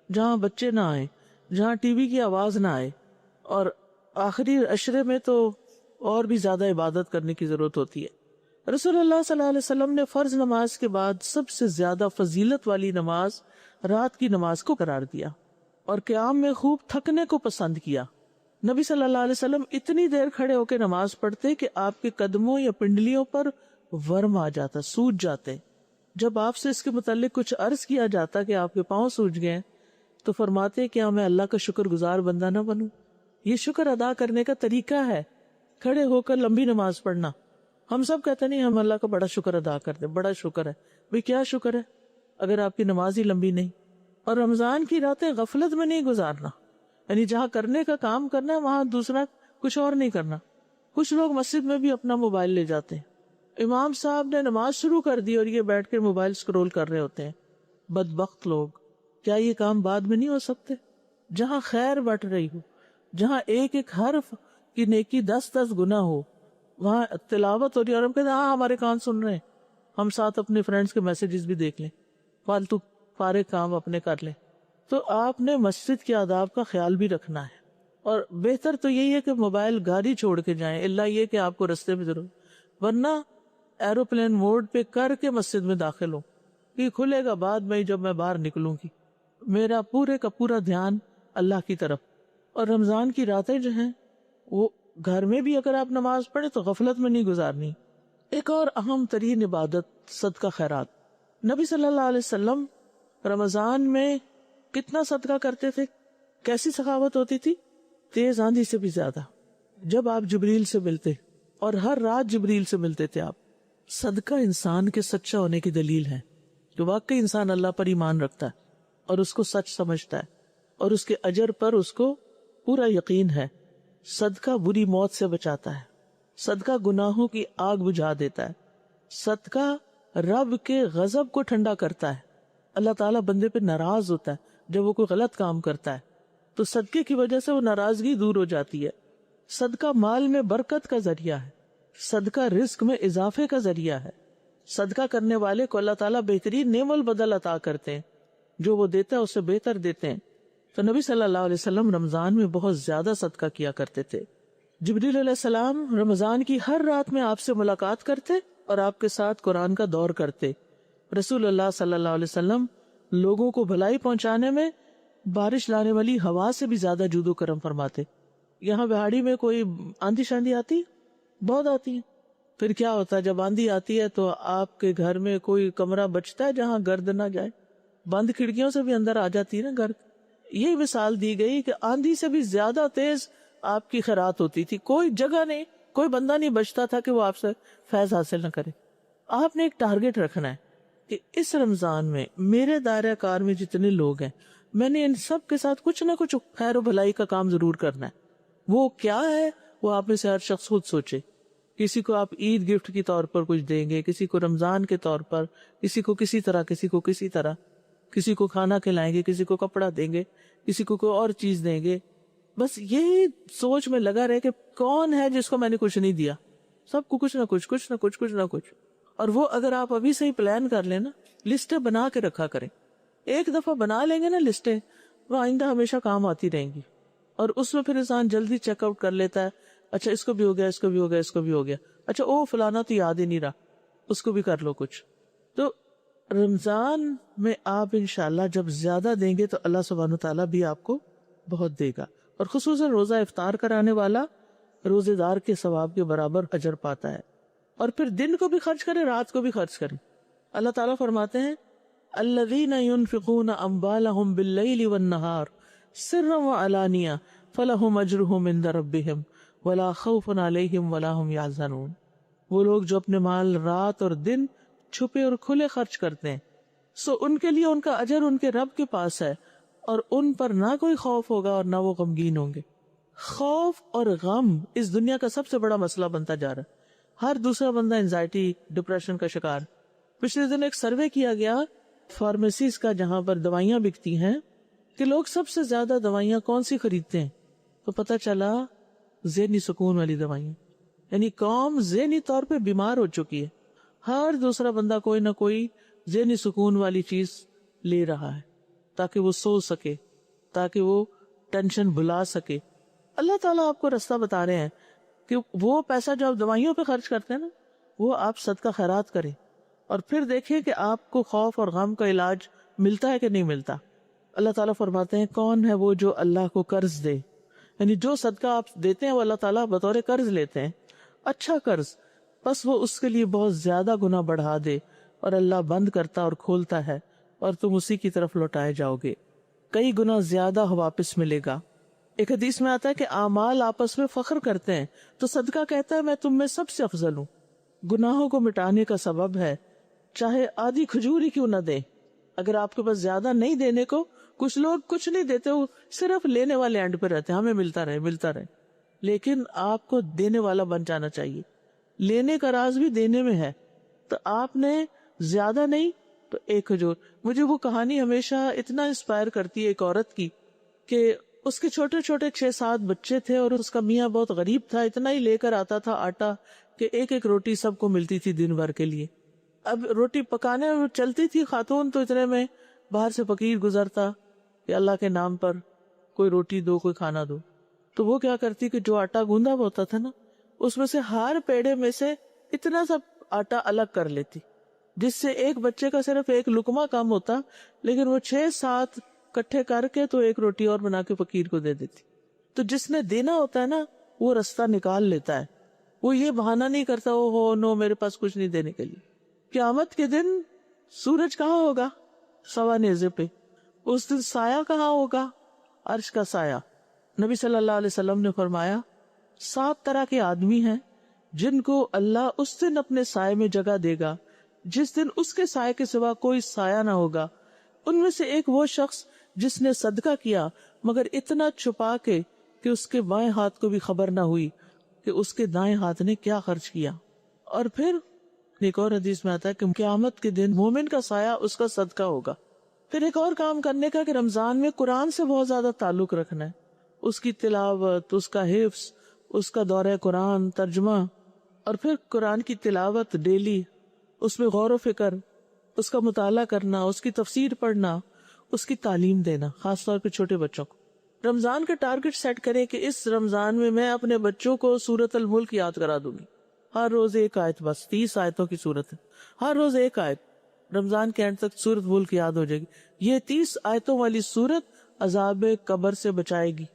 Speaker 1: جہاں بچے نہ آئیں، جہاں ٹی وی کی آواز نہ آئے۔ اور آخری عشرے میں تو اور بھی زیادہ عبادت کرنے کی ضرورت ہوتی ہے۔ رسول اللہ صلی اللہ علیہ وسلم نے فرض نماز کے بعد سب سے زیادہ فضیلت والی نماز رات کی نماز کو قرار دیا، اور قیام میں خوب تھکنے کو پسند کیا۔ نبی صلی اللہ علیہ وسلم اتنی دیر کھڑے ہو کے نماز پڑھتے کہ آپ کے قدموں یا پنڈلیوں پر ورم آ جاتا، سوج جاتے۔ جب آپ سے اس کے متعلق کچھ عرض کیا جاتا کہ آپ کے پاؤں سوج گئے تو فرماتے کیا میں اللہ کا شکر گزار بندہ نہ بنوں؟ یہ شکر ادا کرنے کا طریقہ ہے، کھڑے ہو کر لمبی نماز پڑھنا۔ ہم سب کہتے نہیں ہم اللہ کا بڑا شکر ادا کرتے، بڑا شکر ہے۔ بھئی کیا شکر ہے اگر آپ کی نماز ہی لمبی نہیں؟ اور رمضان کی راتیں غفلت میں نہیں گزارنا، یعنی جہاں کرنے کا کام کرنا ہے وہاں دوسرا کچھ اور نہیں کرنا۔ کچھ لوگ مسجد میں بھی اپنا موبائل لے جاتے ہیں، امام صاحب نے نماز شروع کر دی اور یہ بیٹھ کے موبائل سکرول کر رہے ہوتے ہیں۔ بدبخت لوگ، کیا یہ کام بعد میں نہیں ہو سکتے؟ جہاں خیر بٹ رہی ہو، جہاں ایک ایک حرف کی نیکی 10 گنا ہو، وہاں تلاوت ہو رہی ہے اور ہم کہتے ہیں ہاں ہمارے کان سن رہے ہیں، ہم ساتھ اپنے فرینڈز کے میسیجز بھی دیکھ لیں، فالتو فارغ کام اپنے کر لیں۔ تو آپ نے مسجد کے آداب کا خیال بھی رکھنا ہے، اور بہتر تو یہی ہے کہ موبائل گاڑی چھوڑ کے جائیں، اللہ یہ کہ آپ کو رستے میں ضرور، ورنہ ایروپلین موڈ پہ کر کے مسجد میں داخل ہو، یہ کھلے گا بعد میں جب میں باہر نکلوں گی۔ میرا پورے کا پورا دھیان اللہ کی طرف۔ اور رمضان کی راتیں جو ہیں وہ گھر میں بھی اگر آپ نماز پڑھیں تو غفلت میں نہیں گزارنی۔ ایک اور اہم ترین عبادت صدقہ خیرات۔ نبی صلی اللہ علیہ وسلم رمضان میں کتنا صدقہ کرتے تھے؟ کیسی سخاوت ہوتی تھی؟ تیز آندھی سے بھی زیادہ۔ جب آپ جبریل سے ملتے، اور ہر رات جبریل سے ملتے تھے آپ۔ صدقہ انسان کے سچا ہونے کی دلیل ہے کہ واقعی انسان اللہ پر ایمان رکھتا ہے اور اس کو سچ سمجھتا ہے، اور اس کے اجر پر اس کو پورا یقین ہے۔ صدقہ بری موت سے بچاتا ہے، صدقہ گناہوں کی آگ بجھا دیتا ہے، صدقہ رب کے غضب کو ٹھنڈا کرتا ہے۔ اللہ تعالیٰ بندے پہ ناراض ہوتا ہے جب وہ کوئی غلط کام کرتا ہے، تو صدقے کی وجہ سے وہ ناراضگی دور ہو جاتی ہے۔ صدقہ مال میں برکت کا ذریعہ ہے، صدقہ رزق میں اضافے کا ذریعہ ہے. صدقہ کرنے والے کو اللہ تعالیٰ بہترین نعم البدل عطا کرتے ہیں، جو وہ دیتا ہے اس سے بہتر دیتے ہیں. تو نبی صلی اللہ علیہ وسلم رمضان میں بہت زیادہ صدقہ کیا کرتے تھے. جبریل علیہ السلام رمضان کی ہر رات میں آپ سے ملاقات کرتے اور آپ کے ساتھ قرآن کا دور کرتے. رسول اللہ صلی اللہ علیہ وسلم لوگوں کو بھلائی پہنچانے میں بارش لانے والی ہوا سے بھی زیادہ جود و کرم فرماتے. یہاں بہاڑی میں کوئی آندھی شاندھی آتی، بہت آتی ہے. پھر کیا ہوتا ہے جب آندھی آتی ہے تو آپ کے گھر میں کوئی کمرہ بچتا ہے جہاں گرد نہ جائے؟ بند کھڑکیوں سے بھی اندر آ جاتی ہے نا گرد. یہ مثال دی گئی کہ آندھی سے بھی زیادہ تیز آپ کی خیرات ہوتی تھی. کوئی جگہ نہیں، کوئی بندہ نہیں بچتا تھا کہ وہ آپ سے فیض حاصل نہ کرے. آپ نے ایک ٹارگٹ رکھنا ہے کہ اس رمضان میں میرے دائرہ کار میں جتنے لوگ ہیں میں نے ان سب کے ساتھ کچھ نہ کچھ خیر و بھلائی کا کام ضرور کرنا ہے. وہ کیا ہے وہ آپ میں سے ہر شخص خود سوچے. کسی کو آپ عید گفٹ کے طور پر کچھ دیں گے، کسی کو رمضان کے طور پر، کسی کو کسی طرح، کسی کو کسی طرح، کسی کو کھانا کھلائیں گے، کسی کو کپڑا دیں گے، کسی کو کوئی اور چیز دیں گے. بس یہی سوچ میں لگا رہے کہ کون ہے جس کو میں نے کچھ نہیں دیا. سب کو کچھ نہ کچھ، کچھ نہ کچھ، کچھ نہ کچھ. اور وہ اگر آپ ابھی سے ہی پلان کر لیں نا، لسٹیں بنا کے رکھا کریں. ایک دفعہ بنا لیں گے نا لسٹیں، وہ آئندہ ہمیشہ کام آتی رہیں گی. اور اس میں پھر انسان جلدی چیک آؤٹ کر لیتا ہے. اچھا اس کو بھی ہو گیا، اس کو بھی ہو گیا، اس کو بھی ہو گیا. اچھا او فلانا تو یاد ہی نہیں رہا، اس کو بھی کر لو کچھ. تو رمضان میں آپ انشاءاللہ جب زیادہ دیں گے تو اللہ سبحانہ تعالیٰ بھی آپ کو بہت دے گا. اور خصوصاً روزہ افطار کرانے والا روزے دار کے ثواب کے برابر اجر پاتا ہے. اور پھر دن کو بھی خرچ کریں، رات کو بھی خرچ کریں. اللہ تعالیٰ فرماتے ہیں الذین ينفقون اموالهم باللیل والنہار سرا وعلانیہ فلہم اجرہم عند ربہم ولا خوف علیہم ولا هم یحزنون. وہ لوگ جو اپنے مال رات اور دن چھپے اور کھلے خرچ کرتے ہیں، سو ان کے لیے ان کا اجر ان کے رب کے پاس ہے، اور ان پر نہ کوئی خوف ہوگا اور نہ وہ غمگین ہوں گے. خوف اور غم اس دنیا کا سب سے بڑا مسئلہ بنتا جا رہا ہے. ہر دوسرا بندہ انزائٹی، ڈپریشن کا شکار. پچھلے دن ایک سروے کیا گیا فارمیسیز کا جہاں پر دوائیاں بکتی ہیں کہ لوگ سب سے زیادہ دوائیاں کون سی خریدتے ہیں، تو پتہ چلا ذہنی سکون والی دوائیاں. یعنی قوم ذہنی طور پہ بیمار ہو چکی ہے. ہر دوسرا بندہ کوئی نہ کوئی ذہنی سکون والی چیز لے رہا ہے تاکہ وہ سو سکے، تاکہ وہ ٹینشن بھلا سکے. اللہ تعالیٰ آپ کو رستہ بتا رہے ہیں کہ وہ پیسہ جو آپ دوائیوں پہ خرچ کرتے ہیں نا، وہ آپ صدقہ خیرات کریں اور پھر دیکھیں کہ آپ کو خوف اور غم کا علاج ملتا ہے کہ نہیں ملتا. اللہ تعالیٰ فرماتے ہیں کون ہے وہ جو اللہ کو قرض دے، یعنی جو صدقہ آپ دیتے ہیں وہ اللہ تعالیٰ بطور قرض لیتے ہیں، اچھا قرض، بس وہ اس کے لیے بہت زیادہ گناہ بڑھا دے، اور اللہ بند کرتا اور کھولتا ہے اور تم اسی کی طرف لوٹائے جاؤ گے. کئی گنا زیادہ واپس ملے گا. ایک حدیث میں آتا ہے کہ اعمال آپس میں فخر کرتے ہیں تو صدقہ کہتا ہے میں تم میں سب سے افضل ہوں. گناہوں کو مٹانے کا سبب ہے، چاہے آدھی کھجور ہی کیوں نہ دیں. اگر آپ کے پاس زیادہ نہیں دینے کو، کچھ لوگ کچھ نہیں دیتے، وہ صرف لینے والے اینڈ پہ رہتے ہیں، ہمیں ملتا رہے ملتا رہے. لیکن آپ کو دینے والا بن جانا چاہیے. لینے کا راز بھی دینے میں ہے. تو آپ نے زیادہ نہیں تو ایک کھجور. مجھے وہ کہانی ہمیشہ اتنا انسپائر کرتی ہے ایک عورت کی کہ اس کے چھوٹے چھوٹے 6-7 بچے تھے اور اس کا میاں بہت غریب تھا، اتنا ہی لے کر آتا تھا آٹا کہ ایک ایک روٹی سب کو ملتی تھی دن بھر کے لیے. اب روٹی پکانے چلتی تھی خاتون تو اتنے میں باہر سے فقیر گزرتا کہ اللہ کے نام پر کوئی روٹی دو، کوئی کھانا دو. تو وہ کیا کرتی کہ جو آٹا گوندا ہوتا تھا نا، اس میں سے ہر پیڑے میں سے اتنا سب آٹا الگ کر لیتی، جس سے ایک بچے کا صرف ایک لقمہ کم ہوتا، لیکن وہ 6-7 کٹھے کر کے تو ایک روٹی اور بنا کے فقیر کو دے دیتی. تو جس نے دینا ہوتا ہے نا وہ رستہ نکال لیتا ہے. وہ یہ بہانہ نہیں کرتا ہو نو میرے پاس کچھ نہیں دینے کے لیے. قیامت کے دن سورج کہاں ہوگا؟ سوا نیزے پہ. اس دن سایہ کہاں ہوگا؟ عرش کا سایہ. نبی صلی اللہ علیہ وسلم نے فرمایا 7 طرح کے آدمی ہیں جن کو اللہ اس دن اپنے سائے میں جگہ دے گا جس دن اس کے سائے کے سوا کوئی سایہ نہ ہوگا. ان میں سے ایک وہ شخص جس نے صدقہ کیا مگر اتنا چھپا کے کہ اس کے بائیں ہاتھ کو بھی خبر نہ ہوئی کہ اس کے دائیں ہاتھ نے کیا خرچ کیا. اور پھر ایک اور حدیث میں آتا ہے کہ قیامت کے دن مومن کا سایہ اس کا صدقہ ہوگا. پھر ایک اور کام کرنے کا کہ رمضان میں قرآن سے بہت زیادہ تعلق رکھنا ہے، اس کی تلاوت، اس کا حفظ، اس کا دورہ قرآن، ترجمہ. اور پھر قرآن کی تلاوت ڈیلی، اس میں غور و فکر، اس کا مطالعہ کرنا، اس کی تفسیر پڑھنا، اس کی تعلیم دینا، خاص طور پہ چھوٹے بچوں کو۔ رمضان کا ٹارگٹ سیٹ کریں کہ اس رمضان میں اپنے بچوں کو سورۃ الملک یاد کرا دوں گی، ہر روز ایک آیت، بس 30 آیتوں کی سورت ہے، ہر روز ایک آیت، رمضان کے اینڈ تک سورۃ ملک یاد ہو جائے گی۔ یہ 30 آیتوں والی سورت عذاب قبر سے بچائے گی۔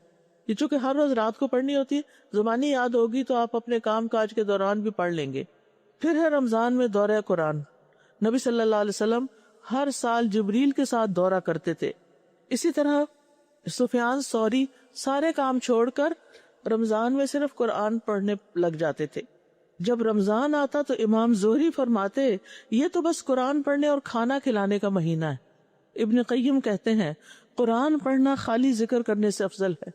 Speaker 1: یہ چونکہ ہر روز رات کو پڑھنی ہوتی ہے، زبانی یاد ہوگی تو آپ اپنے کام کاج کے دوران بھی پڑھ لیں گے۔ پھر ہے رمضان میں دورہ قرآن۔ نبی صلی اللہ علیہ وسلم ہر سال جبریل کے ساتھ دورہ کرتے تھے۔ اسی طرح سفیان ثوری سارے کام چھوڑ کر رمضان میں صرف قرآن پڑھنے لگ جاتے تھے۔ جب رمضان آتا تو امام زہری فرماتے یہ تو بس قرآن پڑھنے اور کھانا کھلانے کا مہینہ ہے۔ ابن قیم کہتے ہیں قرآن پڑھنا خالی ذکر کرنے سے افضل ہے۔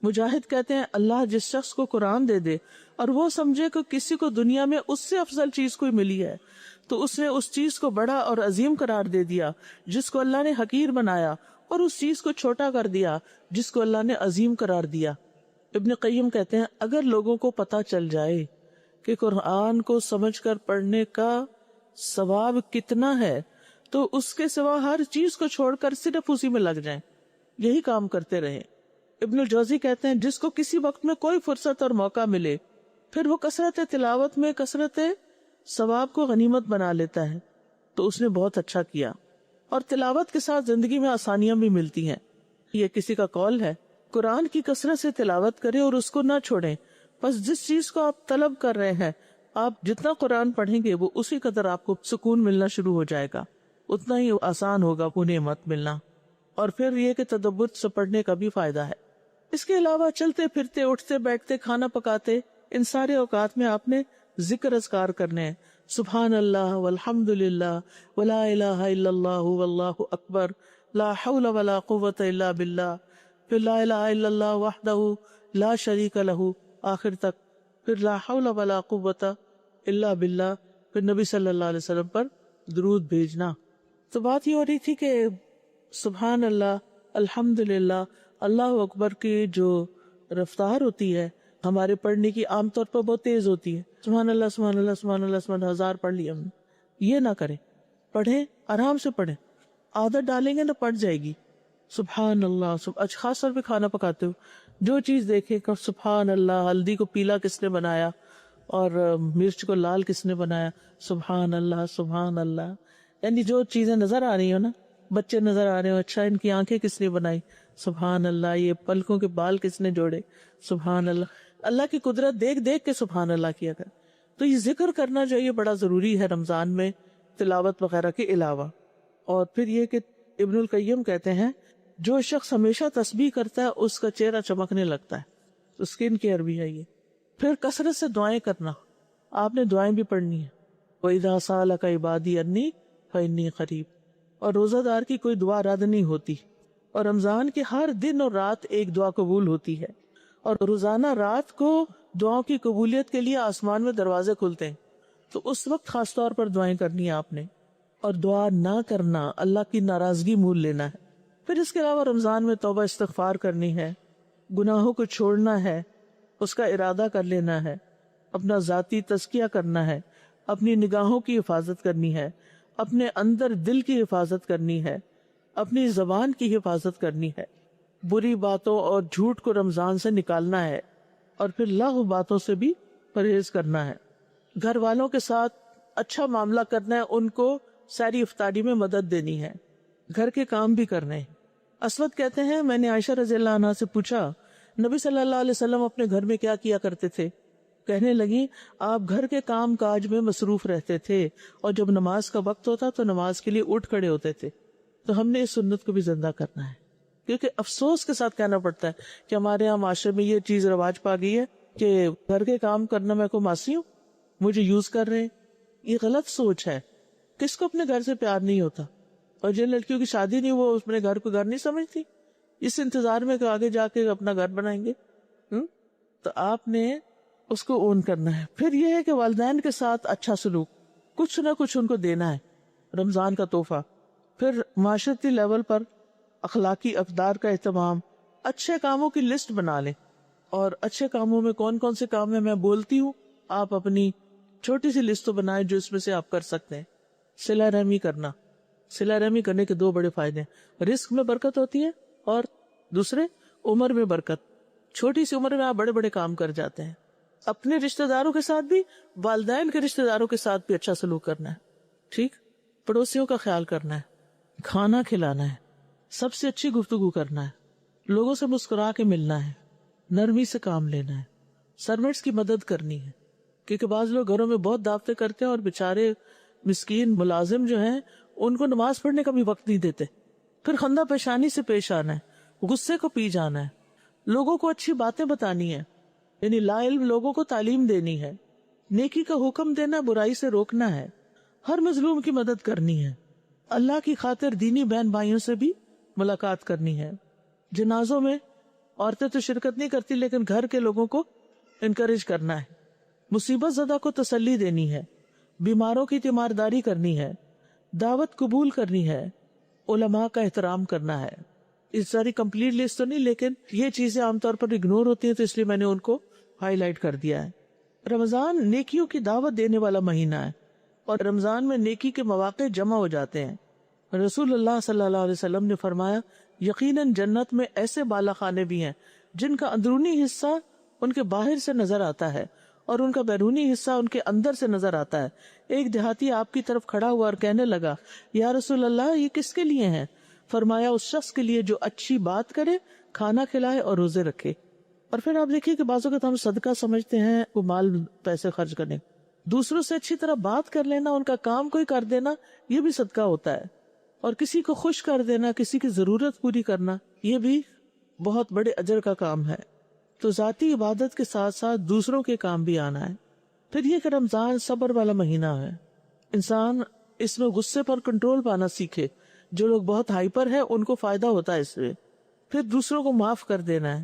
Speaker 1: مجاہد کہتے ہیں اللہ جس شخص کو قرآن دے دے اور وہ سمجھے کہ کسی کو دنیا میں اس سے افضل چیز کوئی ملی ہے تو اس نے اس چیز کو بڑا اور عظیم قرار دے دیا جس کو اللہ نے حقیر بنایا، اور اس چیز کو چھوٹا کر دیا جس کو اللہ نے عظیم قرار دیا۔ ابن قیم کہتے ہیں اگر لوگوں کو پتہ چل جائے کہ قرآن کو سمجھ کر پڑھنے کا ثواب کتنا ہے تو اس کے سوا ہر چیز کو چھوڑ کر صرف اسی میں لگ جائیں، یہی کام کرتے رہیں۔ ابن الجوزی کہتے ہیں جس کو کسی وقت میں کوئی فرصت اور موقع ملے پھر وہ کثرت تلاوت میں کثرت ثواب کو غنیمت بنا لیتا ہے تو اس نے بہت اچھا کیا، اور تلاوت کے ساتھ زندگی میں آسانیاں بھی ملتی ہیں۔ یہ کسی کا قول ہے قرآن کی کثرت سے تلاوت کریں اور اس کو نہ چھوڑیں، بس جس چیز کو آپ طلب کر رہے ہیں آپ جتنا قرآن پڑھیں گے وہ اسی قدر آپ کو سکون ملنا شروع ہو جائے گا، اتنا ہی آسان ہوگا وہ نعمت ملنا۔ اور پھر یہ کہ تدبر سے پڑھنے کا بھی فائدہ ہے۔ اس کے علاوہ چلتے پھرتے، اٹھتے بیٹھتے، کھانا پکاتے، ان سارے اوقات میں آپ نے ذکر اذکار کرنے ہیں، سبحان اللہ والحمد للہ ولا الہ الا اللہ واللہ اکبر لا حول ولا قوت الا باللہ، پھر لا الہ الا اللہ وحدہ لا شریک لہ آخر تک، پھر لا حول ولا قوت الا باللہ، پھر نبی صلی اللہ علیہ وسلم پر درود بھیجنا۔ تو بات یہ ہو رہی تھی کہ سبحان اللہ، الحمد للہ، اللہ اکبر کی جو رفتار ہوتی ہے ہمارے پڑھنے کی عام طور پر بہت تیز ہوتی ہے، سبحان اللہ سبحان اللہ سبحان اللہ سبحان اللہ 1000 پڑھ لی ہم نے، یہ نہ کریں، پڑھیں، آرام سے پڑھیں، عادت ڈالیں گے تو پڑھ جائے گی۔ سبحان اللہ، خاص طور پہ کھانا پکاتے ہو جو چیز دیکھے کہ سبحان اللہ، ہلدی کو پیلا کس نے بنایا اور مرچ کو لال کس نے بنایا، سبحان اللہ سبحان اللہ، یعنی جو چیزیں نظر آ رہی ہو نا، بچے نظر آ رہے ہو، اچھا ان کی آنکھیں کس نے بنائی، سبحان اللہ، یہ پلکوں کے بال کس نے جوڑے، سبحان اللہ، اللہ کی قدرت دیکھ دیکھ کے سبحان اللہ کیا کر۔ تو یہ ذکر کرنا جو یہ بڑا ضروری ہے رمضان میں تلاوت وغیرہ کے علاوہ۔ اور پھر یہ کہ ابن القیم کہتے ہیں جو شخص ہمیشہ تسبیح کرتا ہے اس کا چہرہ چمکنے لگتا ہے، تو اسکن کیئر بھی ہے یہ۔ پھر کثرت سے دعائیں کرنا، آپ نے دعائیں بھی پڑھنی ہیں، وَإِذَا سَأَلَكَ عِبَادِي عَنِّي فَإِنِّي قَرِيبٌ، اور روزہ دار کی کوئی دعا رد نہیں ہوتی، اور رمضان کے ہر دن اور رات ایک دعا قبول ہوتی ہے، اور روزانہ رات کو دعاؤں کی قبولیت کے لیے آسمان میں دروازے کھلتے ہیں، تو اس وقت خاص طور پر دعائیں کرنی ہیں آپ نے، اور دعا نہ کرنا اللہ کی ناراضگی مول لینا ہے۔ پھر اس کے علاوہ رمضان میں توبہ استغفار کرنی ہے، گناہوں کو چھوڑنا ہے، اس کا ارادہ کر لینا ہے، اپنا ذاتی تزکیہ کرنا ہے، اپنی نگاہوں کی حفاظت کرنی ہے، اپنے اندر دل کی حفاظت کرنی ہے، اپنی زبان کی حفاظت کرنی ہے، بری باتوں اور جھوٹ کو رمضان سے نکالنا ہے، اور پھر لغو باتوں سے بھی پرہیز کرنا ہے، گھر والوں کے ساتھ اچھا معاملہ کرنا ہے، ان کو ساری افطاری میں مدد دینی ہے، گھر کے کام بھی کرنے ہیں۔ اسود کہتے ہیں میں نے عائشہ رضی اللہ عنہا سے پوچھا نبی صلی اللہ علیہ وسلم اپنے گھر میں کیا کیا کرتے تھے؟ کہنے لگی آپ گھر کے کام کاج میں مصروف رہتے تھے اور جب نماز کا وقت ہوتا تو نماز کے لیے اٹھ کھڑے ہوتے تھے۔ تو ہم نے اس سنت کو بھی زندہ کرنا ہے، کیونکہ افسوس کے ساتھ کہنا پڑتا ہے کہ ہمارے یہاں معاشرے میں یہ چیز رواج پا گئی ہے کہ گھر کے کام کرنا میں کو معصیت ہوں، مجھے یوز کر رہے ہیں۔ یہ غلط سوچ ہے، کس کو اپنے گھر سے پیار نہیں ہوتا، اور جن لڑکیوں کی شادی نہیں وہ اپنے گھر کو گھر نہیں سمجھتی، اس انتظار میں کہ آگے جا کے اپنا گھر بنائیں گے۔ تو آپ نے اس کو اون کرنا ہے۔ پھر یہ ہے کہ والدین کے ساتھ اچھا سلوک، کچھ نہ کچھ ان کو دینا ہے، رمضان کا تحفہ۔ پھر معاشرتی لیول پر اخلاقی اقدار کا اہتمام، اچھے کاموں کی لسٹ بنا لیں، اور اچھے کاموں میں کون کون سے کام ہیں میں بولتی ہوں، آپ اپنی چھوٹی سی لسٹ تو بنائیں جو اس میں سے آپ کر سکتے ہیں. صلہ رحمی کرنا. صلہ رحمی کرنے کے 2 بڑے فائدے ہیں. رزق میں برکت ہوتی ہے اور دوسرے عمر میں برکت. چھوٹی سی عمر میں آپ بڑے بڑے کام کر جاتے ہیں. اپنے رشتہ داروں کے ساتھ بھی، والدین کے رشتہ داروں کے ساتھ بھی اچھا سلوک کرنا ہے. ٹھیک، پڑوسیوں کا خیال کرنا ہے، کھانا کھلانا ہے، سب سے اچھی گفتگو کرنا ہے، لوگوں سے مسکرا کے ملنا ہے، نرمی سے کام لینا ہے، سروینٹس کی مدد کرنی ہے. کیونکہ بعض لوگ گھروں میں بہت دعوتیں کرتے ہیں اور بےچارے مسکین ملازم جو ہیں ان کو نماز پڑھنے کا بھی وقت نہیں دیتے. پھر خندہ پیشانی سے پیش آنا ہے، غصے کو پی جانا ہے، لوگوں کو اچھی باتیں بتانی ہے، یعنی لا علم لوگوں کو تعلیم دینی ہے، نیکی کا حکم دینا، برائی سے روکنا ہے، ہر مظلوم کی مدد کرنی ہے، اللہ کی خاطر دینی بہن بھائیوں سے بھی ملاقات کرنی ہے. جنازوں میں عورتیں تو شرکت نہیں کرتی لیکن گھر کے لوگوں کو انکریج کرنا ہے، مصیبت زدہ کو تسلی دینی ہے، بیماروں کی تیمارداری کرنی ہے، دعوت قبول کرنی ہے، علماء کا احترام کرنا ہے. اس ساری کمپلیٹ لسٹ تو نہیں، لیکن یہ چیزیں عام طور پر اگنور ہوتی ہیں تو اس لیے میں نے ان کو ہائی لائٹ کر دیا ہے. رمضان نیکیوں کی دعوت دینے والا مہینہ ہے اور رمضان میں نیکی کے مواقع جمع ہو جاتے ہیں. رسول اللہ صلی اللہ علیہ وسلم نے فرمایا یقیناً جنت میں ایسے بالا خانے بھی ہیں جن کا اندرونی حصہ ان کے باہر سے نظر آتا ہے اور ان کا بیرونی حصہ ان کے اندر سے نظر آتا ہے. ایک دیہاتی آپ کی طرف کھڑا ہوا اور کہنے لگا یا رسول اللہ یہ کس کے لیے ہیں؟ فرمایا اس شخص کے لیے جو اچھی بات کرے، کھانا کھلائے اور روزے رکھے. اور پھر آپ دیکھیے کہ بعض اوقات ہم صدقہ سمجھتے ہیں وہ مال پیسے خرچ کرنے، دوسروں سے اچھی طرح بات کر لینا، ان کا کام کوئی کر دینا، یہ بھی صدقہ ہوتا ہے. اور کسی کو خوش کر دینا، کسی کی ضرورت پوری کرنا، یہ بھی بہت بڑے اجر کا کام ہے. تو ذاتی عبادت کے ساتھ ساتھ دوسروں کے کام بھی آنا ہے. پھر یہ کہ رمضان صبر والا مہینہ ہے، انسان اس میں غصے پر کنٹرول پانا سیکھے. جو لوگ بہت ہائپر ہیں ان کو فائدہ ہوتا ہے اس میں. پھر دوسروں کو معاف کر دینا ہے،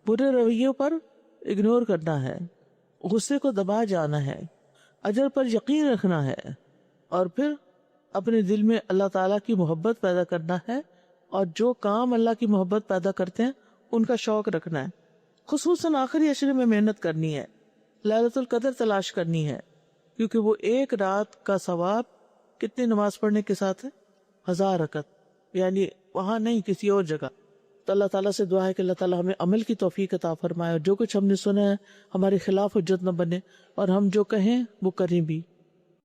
Speaker 1: برے رویوں پر اگنور کرنا ہے، غصے کو دبا جانا ہے، اجر پر یقین رکھنا ہے، اور پھر اپنے دل میں اللہ تعالیٰ کی محبت پیدا کرنا ہے اور جو کام اللہ کی محبت پیدا کرتے ہیں ان کا شوق رکھنا ہے. خصوصاً آخری عشرے میں محنت کرنی ہے، لیلۃ القدر تلاش کرنی ہے، کیونکہ وہ ایک رات کا ثواب کتنی نماز پڑھنے کے ساتھ ہے؟ 1000 رکعت، یعنی وہاں نہیں کسی اور جگہ. تو اللہ تعالیٰ سے دعا ہے کہ اللہ تعالیٰ ہمیں عمل کی توفیق عطا فرمائے اور جو کچھ ہم نے سنا ہے ہمارے خلاف حجت نہ بنے اور ہم جو کہیں وہ کریں بھی.